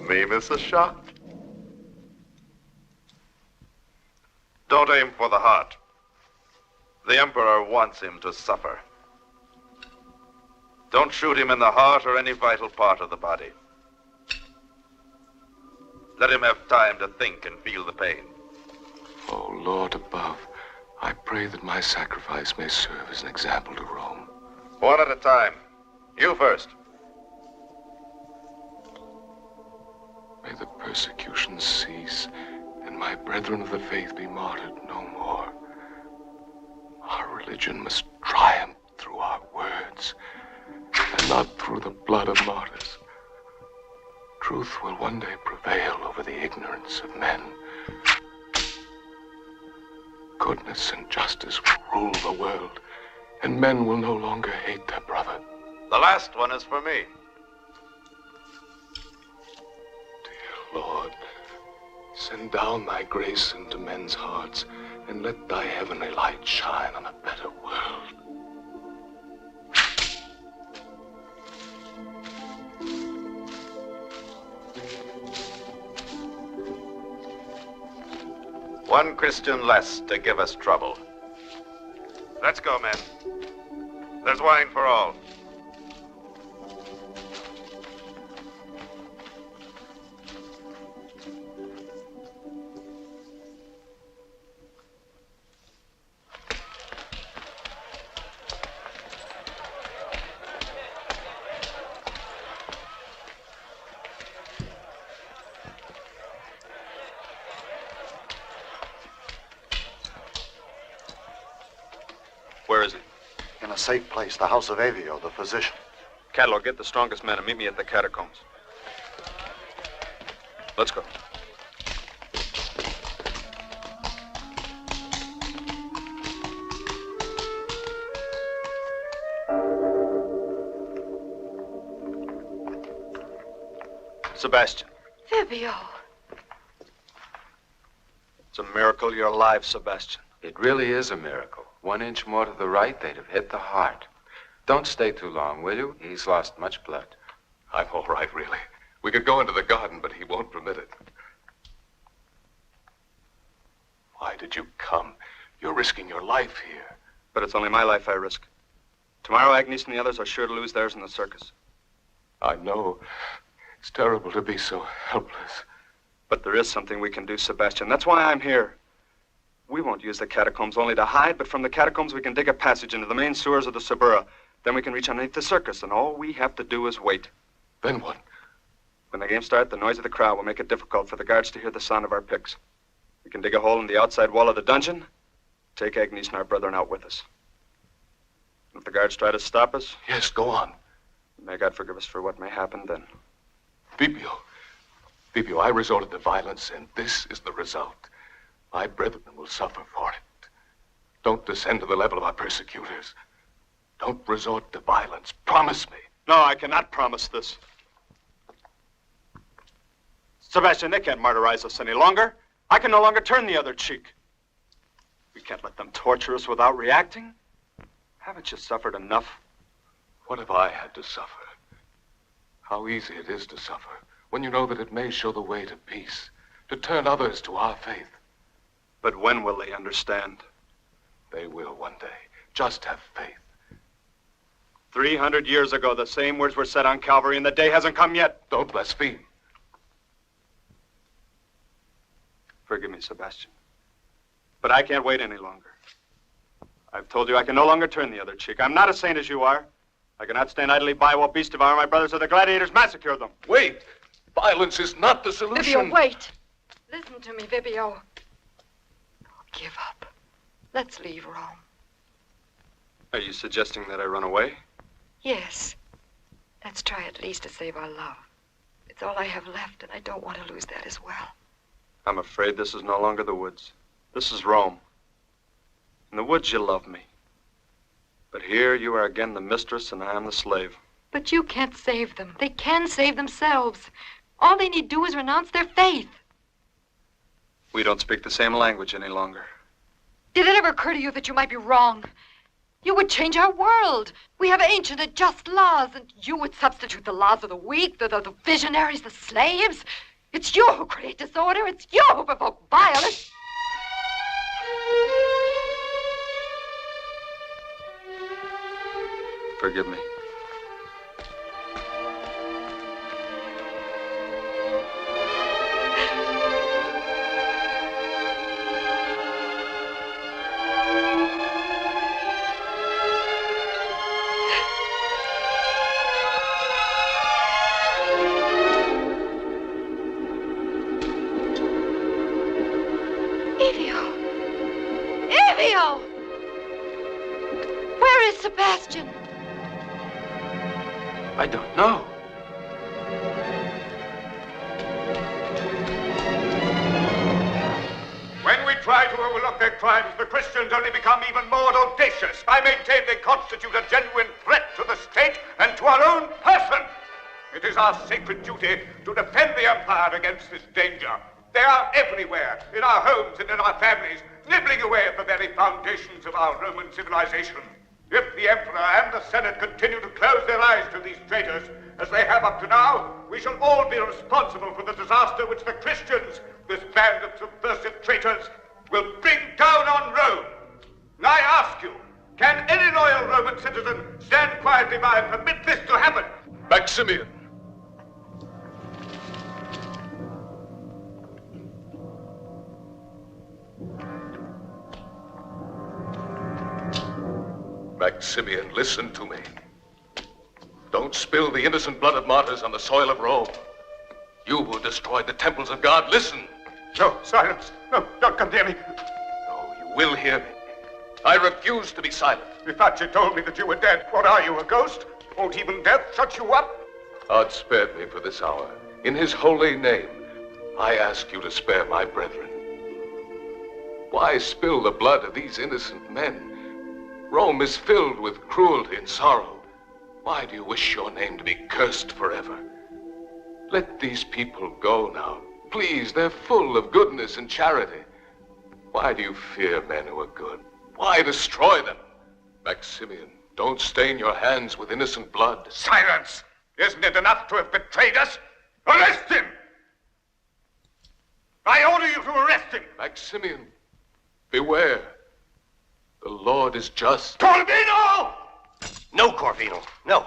Me miss a shot? Don't aim for the heart. The Emperor wants him to suffer. Don't shoot him in the heart or any vital part of the body. Let him have time to think and feel the pain. Oh, Lord above, I pray that my sacrifice may serve as an example to Rome. One at a time. You first. May the persecution cease, and my brethren of the faith be martyred no more. Our religion must triumph through our words, and not through the blood of martyrs. Truth will one day prevail over the ignorance of men. Goodness and justice will rule the world, and men will no longer hate their brother. The last one is for me. Dear Lord, send down thy grace into men's hearts, and let thy heavenly light shine on a better world. One Christian less to give us trouble. Let's go, men. There's wine for all. Where is he? In a safe place, the house of Avio, the physician. Cataldo, get the strongest men and meet me at the catacombs. Let's go. Sebastian. Fabio. It's a miracle you're alive, Sebastian. It really is a miracle. 1 inch more to the right, they'd have hit the heart. Don't stay too long, will you? He's lost much blood. I'm all right, really. We could go into the garden, but he won't permit it. Why did you come? You're risking your life here. But it's only my life I risk. Tomorrow, Agnes and the others are sure to lose theirs in the circus. I know. It's terrible to be so helpless. But there is something we can do, Sebastian. That's why I'm here. We won't use the catacombs only to hide, but from the catacombs we can dig a passage into the main sewers of the Suburra. Then we can reach underneath the circus, and all we have to do is wait. Then what? When the game starts, the noise of the crowd will make it difficult for the guards to hear the sound of our picks. We can dig a hole in the outside wall of the dungeon, take Agnes and our brethren out with us. And if the guards try to stop us... Yes, go on. May God forgive us for what may happen then. Fabio, I resorted to violence, and this is the result. My brethren will suffer for it. Don't descend to the level of our persecutors. Don't resort to violence. Promise me. No, I cannot promise this. Sebastian, they can't martyrize us any longer. I can no longer turn the other cheek. We can't let them torture us without reacting. Haven't you suffered enough? What have I had to suffer? How easy it is to suffer when you know that it may show the way to peace, to turn others to our faith. But when will they understand? They will one day. Just have faith. 300 years ago, the same words were said on Calvary, and the day hasn't come yet. Don't blaspheme. Forgive me, Sebastian. But I can't wait any longer. I've told you I can no longer turn the other cheek. I'm not a saint as you are. I cannot stand idly by while beasts devour my brothers or the gladiators massacre them. Wait! Violence is not the solution. Vibio, wait! Listen to me, Vibio. Give up. Let's leave Rome. Are you suggesting that I run away? Yes. Let's try at least to save our love. It's all I have left, and I don't want to lose that as well. I'm afraid this is no longer the woods. This is Rome. In the woods, you love me. But here, you are again the mistress, and I am the slave. But you can't save them. They can save themselves. All they need do is renounce their faith. We don't speak the same language any longer. Did it ever occur to you that you might be wrong? You would change our world. We have ancient and just laws, and you would substitute the laws of the weak, the visionaries, the slaves. It's you who create disorder. It's you who provoke violence. Forgive me. Where is Sebastian? I don't know. When we try to overlook their crimes, the Christians only become even more audacious. I maintain they constitute a genuine threat to the state and to our own person. It is our sacred duty to defend the empire against this danger. They are everywhere, in our homes and in our families, nibbling away at the very foundations of our Roman civilization. If the Emperor and the Senate continue to close their eyes to these traitors, as they have up to now, we shall all be responsible for the disaster which the Christians, this band of subversive traitors, will bring down on Rome. And I ask you, can any loyal Roman citizen stand quietly by and permit this to happen? Maximian! Maximian, listen to me. Don't spill the innocent blood of martyrs on the soil of Rome. You who destroyed the temples of God, listen. No, silence. No, don't come near me. No, you will hear me. I refuse to be silent. If Faccia told me that you were dead, what are you, a ghost? Won't even death shut you up? God spared me for this hour. In his holy name, I ask you to spare my brethren. Why spill the blood of these innocent men? Rome is filled with cruelty and sorrow. Why do you wish your name to be cursed forever? Let these people go now. Please, they're full of goodness and charity. Why do you fear men who are good? Why destroy them? Maximian, don't stain your hands with innocent blood. Silence! Isn't it enough to have betrayed us? Arrest him! I order you to arrest him! Maximian, beware. The Lord is just. Corvino! No, Corvino, no.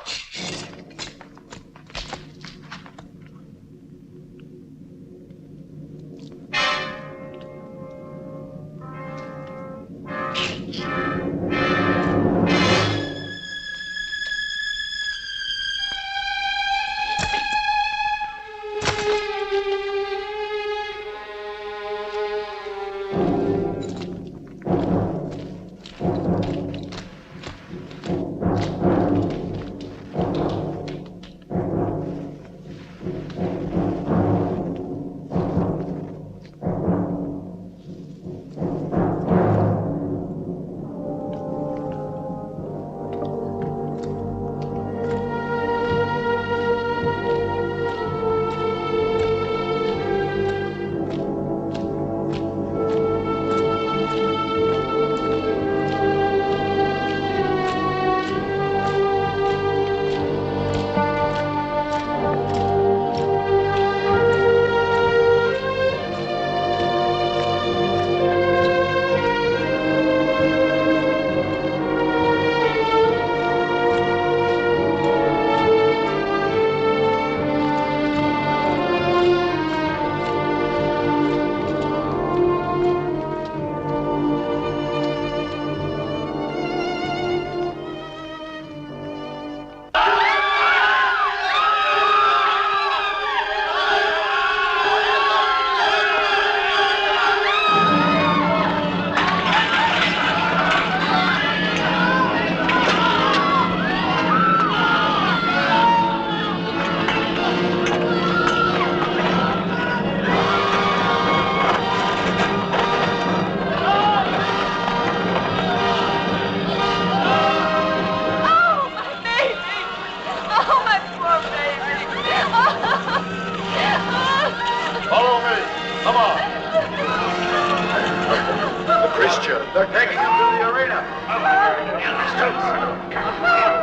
They're taking him to the arena.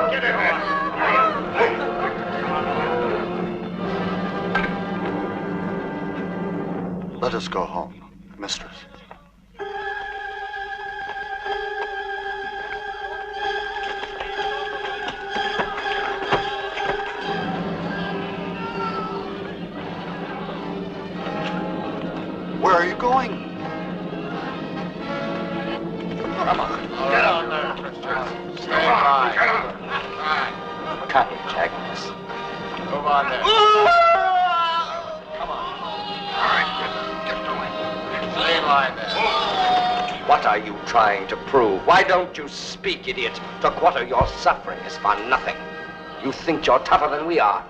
Get in there. Let us go home, mistress. Where are you going? Come on. Get on there, mistress. Stay by. Get on. Courage, Agnes. Move on there. Come on. All right, get going. Stay in line there. What are you trying to prove? Why don't you speak, idiot? To quarter your suffering is for nothing. You think you're tougher than we are.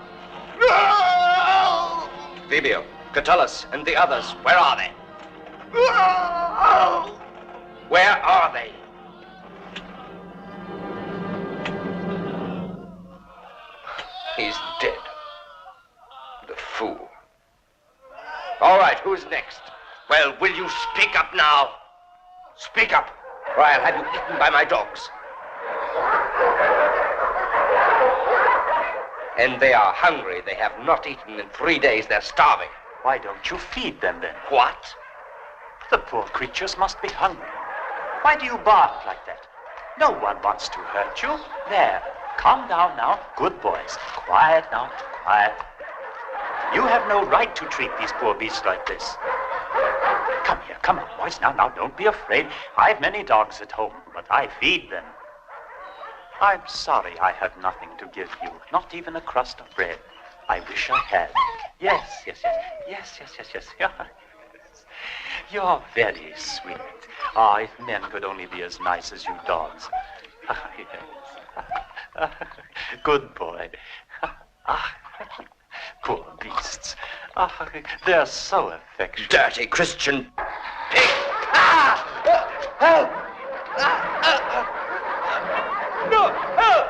No! Vibio, Catullus, and the others, where are they? Where are they? He's dead. The fool. All right, who's next? Well, will you speak up now? Speak up, or I'll have you eaten by my dogs. And they are hungry. They have not eaten in 3 days. They're starving. Why don't you feed them then? What? The poor creatures must be hungry. Why do you bark like that? No one wants to hurt you. There, calm down now. Good boys. Quiet now, quiet. You have no right to treat these poor beasts like this. Come here, come on, boys. Now, don't be afraid. I've many dogs at home, but I feed them. I'm sorry I have nothing to give you, not even a crust of bread. I wish I had. Yes. You're very sweet. Ah, if men could only be as nice as you dogs. Good boy. Poor beasts. Oh, they're so affectionate. Dirty Christian pig! Ah! Help! No! Help!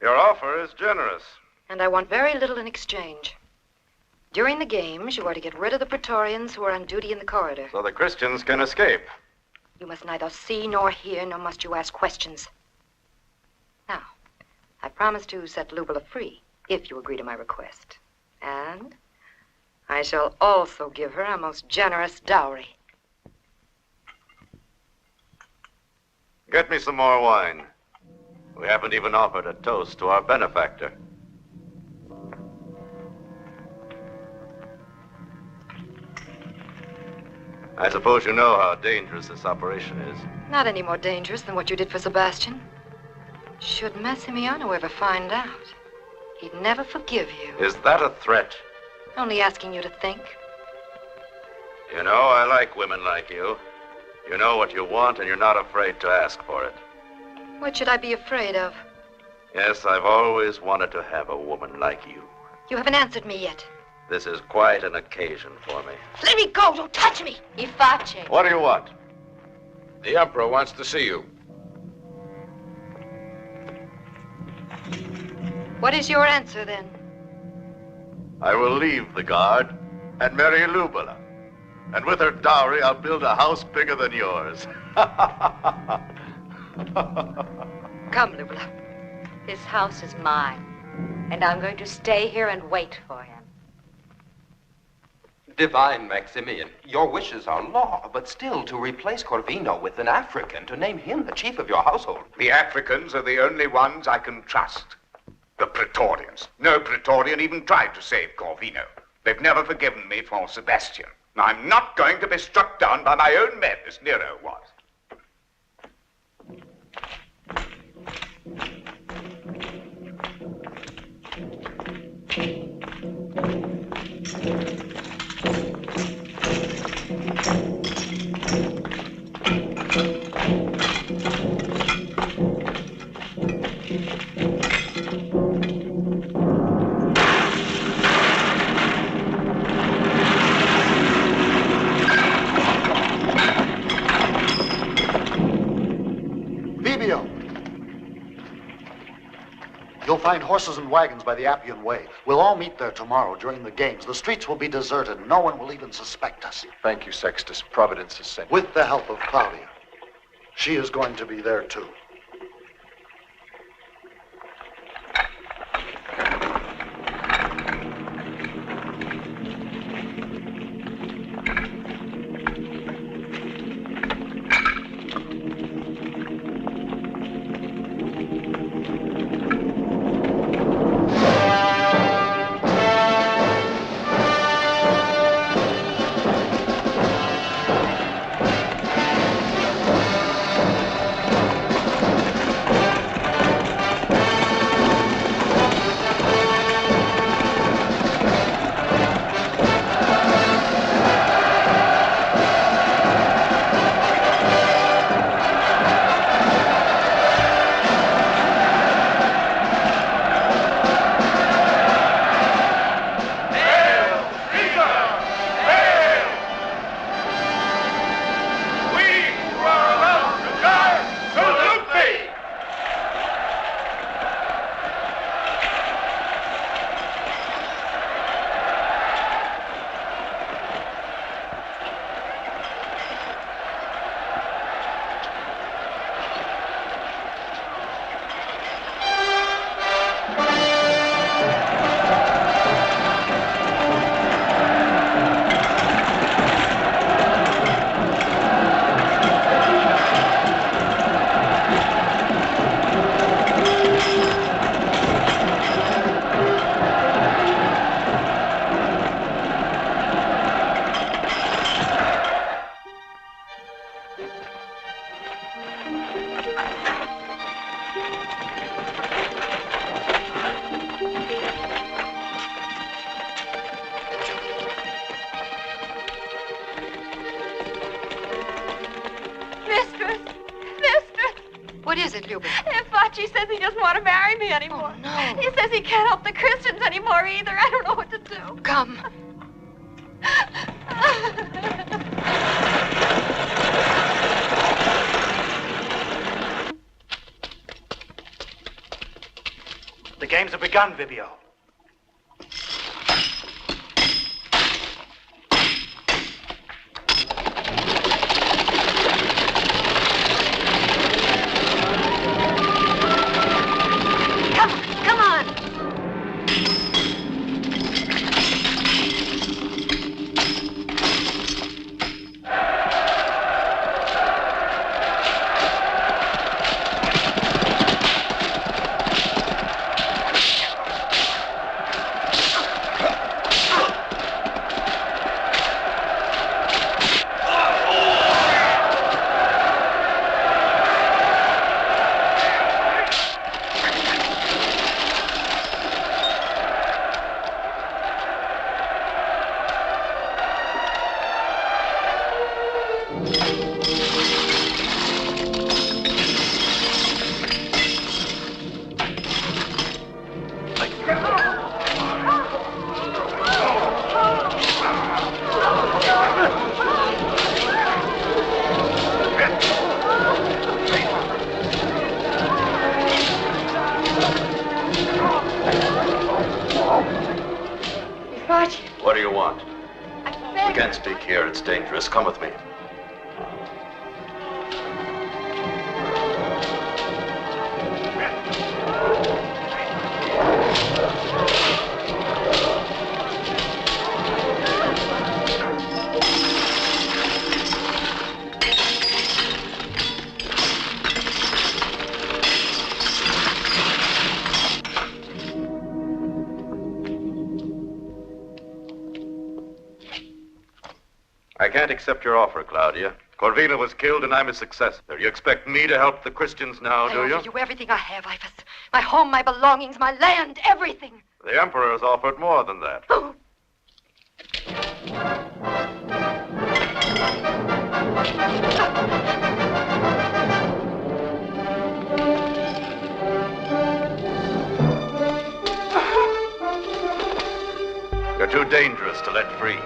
Your offer is generous. And I want very little in exchange. During the games, you are to get rid of the Praetorians who are on duty in the corridor. So the Christians can escape. You must neither see nor hear, nor must you ask questions. Now, I promise to set Lubala free, if you agree to my request. And I shall also give her a most generous dowry. Get me some more wine. We haven't even offered a toast to our benefactor. I suppose you know how dangerous this operation is. Not any more dangerous than what you did for Sebastian. Should Maximian ever find out, he'd never forgive you. Is that a threat? Only asking you to think. You know, I like women like you. You know what you want, and you're not afraid to ask for it. What should I be afraid of? Yes, I've always wanted to have a woman like you. You haven't answered me yet. This is quite an occasion for me. Let me go! Don't touch me! Iface. What do you want? The Emperor wants to see you. What is your answer, then? I will leave the guard and marry Lubala. And with her dowry, I'll build a house bigger than yours. Come, Lubala. This house is mine, and I'm going to stay here and wait for him. Divine Maximian, your wishes are law, but still to replace Corvino with an African, to name him the chief of your household. The Africans are the only ones I can trust. The Praetorians. No Praetorian even tried to save Corvino. They've never forgiven me for Sebastian. I'm not going to be struck down by my own men, as Nero was. You'll find horses and wagons by the Appian Way. We'll all meet there tomorrow during the games. The streets will be deserted. No one will even suspect us. Thank you, Sextus. Providence has sent you. With the help of Claudia. She is going to be there, too. is it, Luby? Fachi says he doesn't want to marry me anymore. Oh, no. He says he can't help the Christians anymore either. I don't know what to do. Come. The games have begun, Vivio. Come on. What do you want? We can't speak here. It's dangerous. Come with me. I can't accept your offer, Claudia. Corvino was killed and I'm his successor. You expect me to help the Christians now, do you? I offer you everything I have, Ivis. My home, my belongings, my land, everything. The Emperor has offered more than that. Oh. You're too dangerous to let free.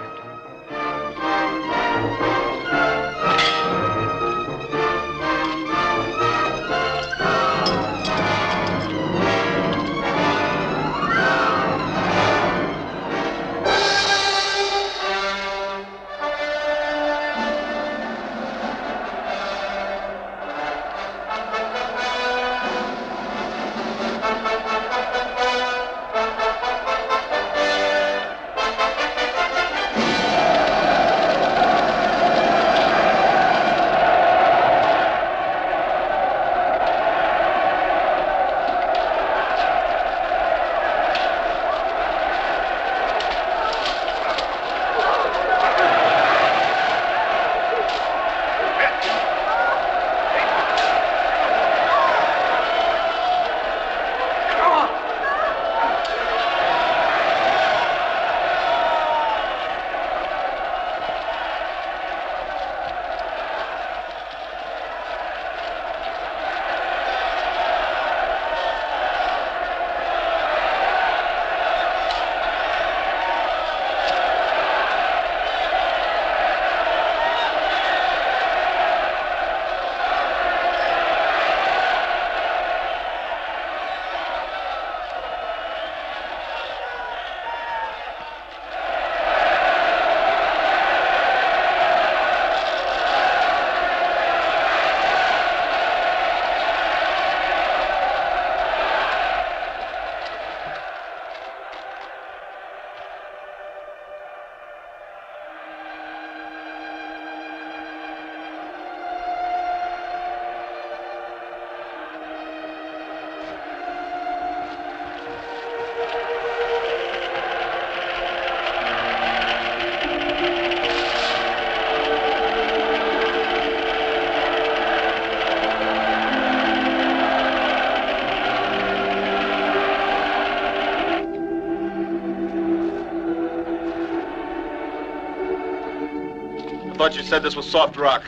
I thought you said this was soft rock.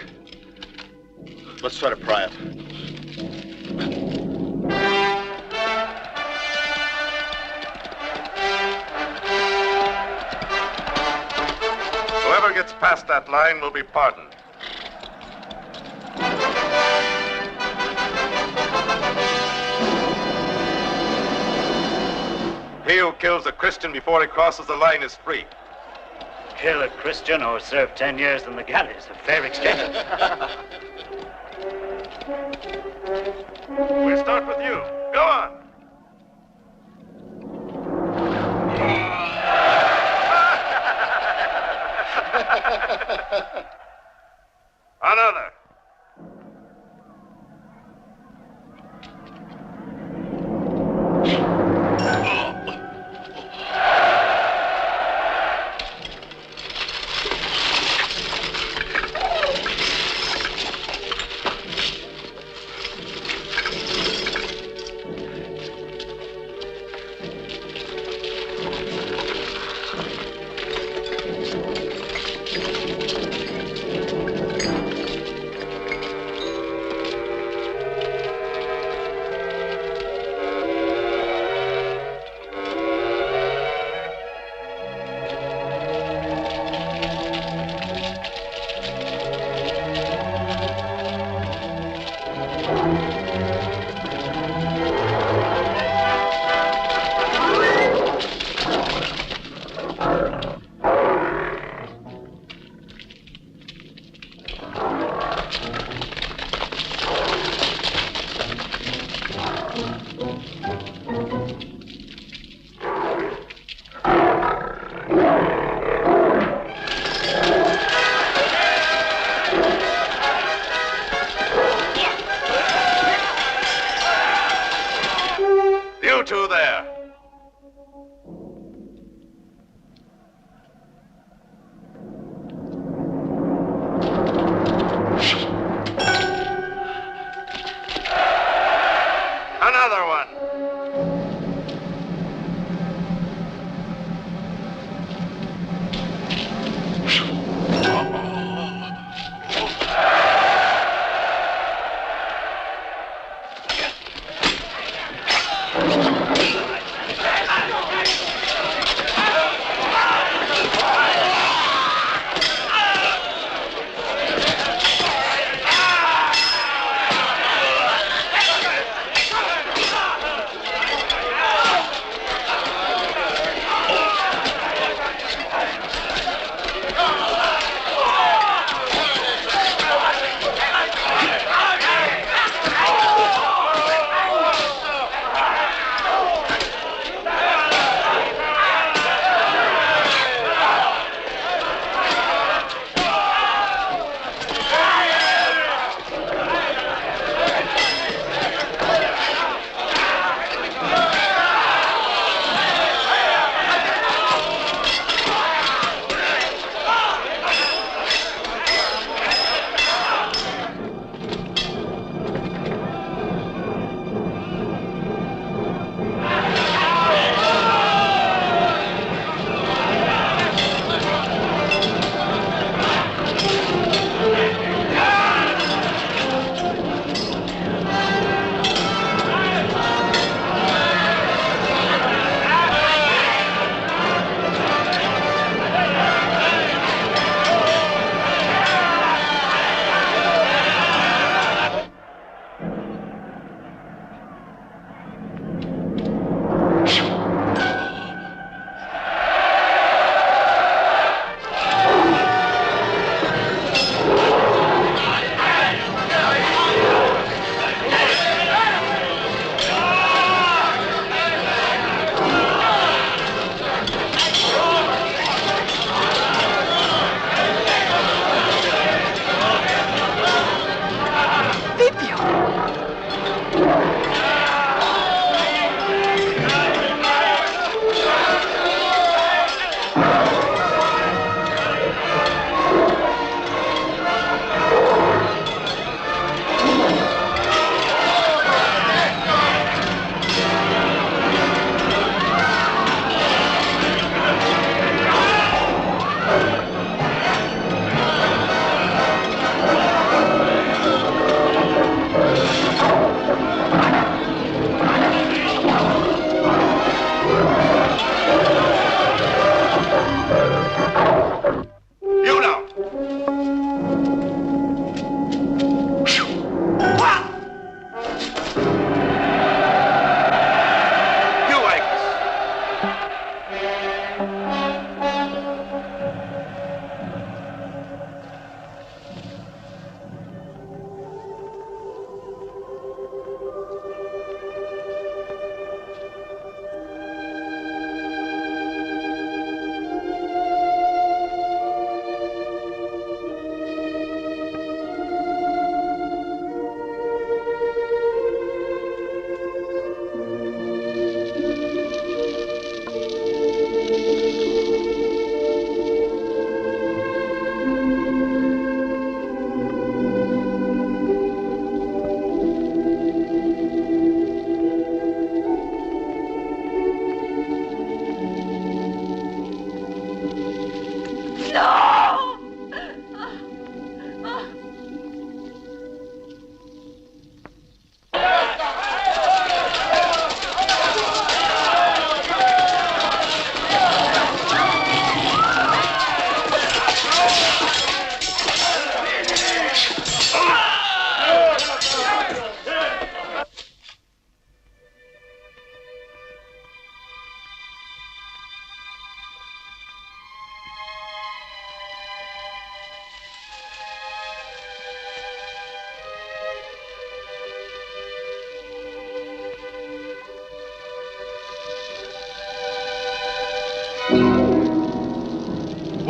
Let's try to pry it. Whoever gets past that line will be pardoned. He who kills a Christian before he crosses the line is free. Kill a Christian or serve 10 years in the galleys. A fair exchange. We start with you. Go on. Another.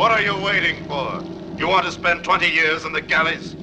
What are you waiting for? You want to spend 20 years in the galleys?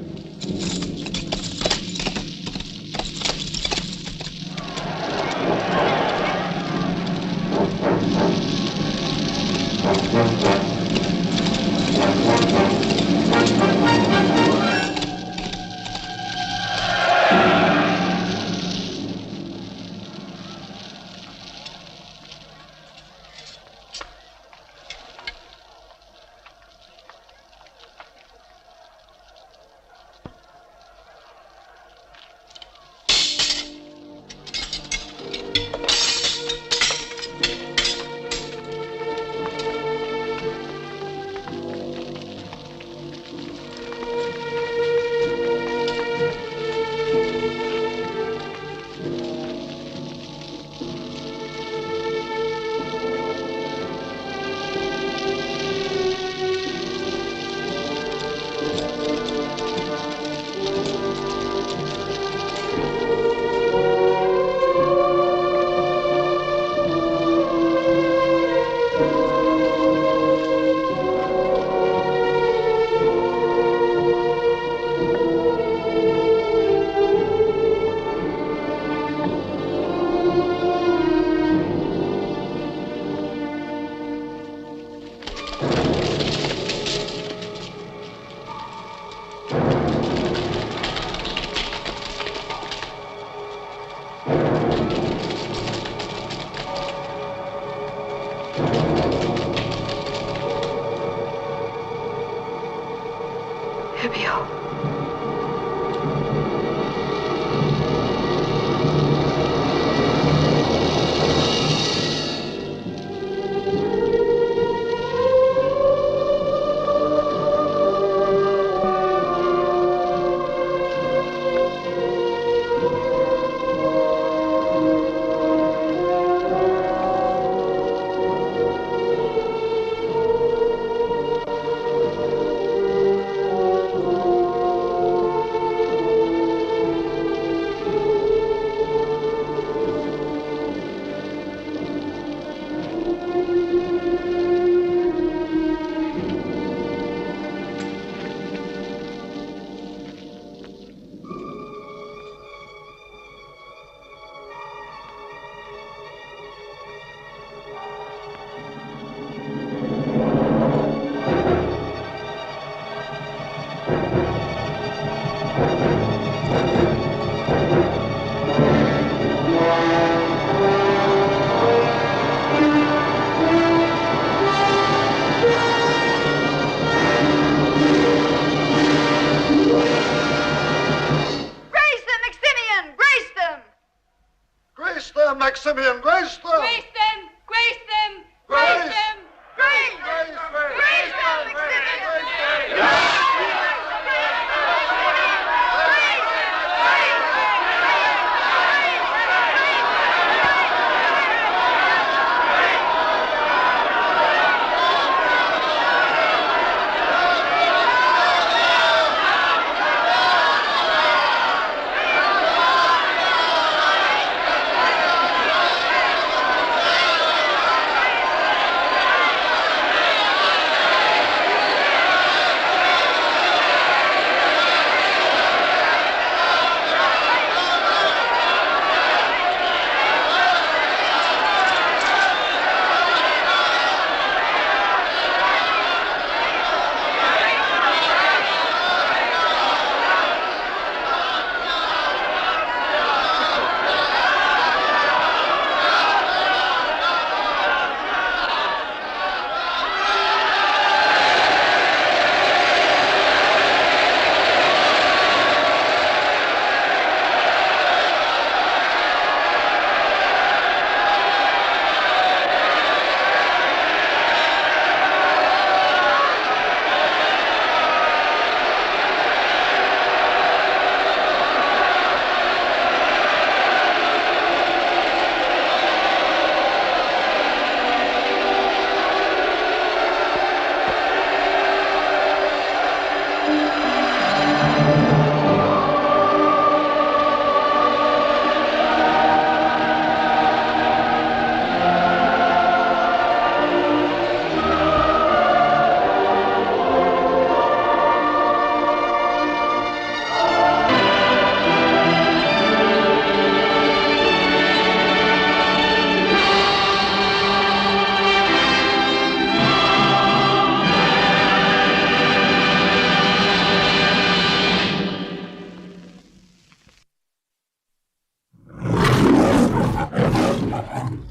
of him.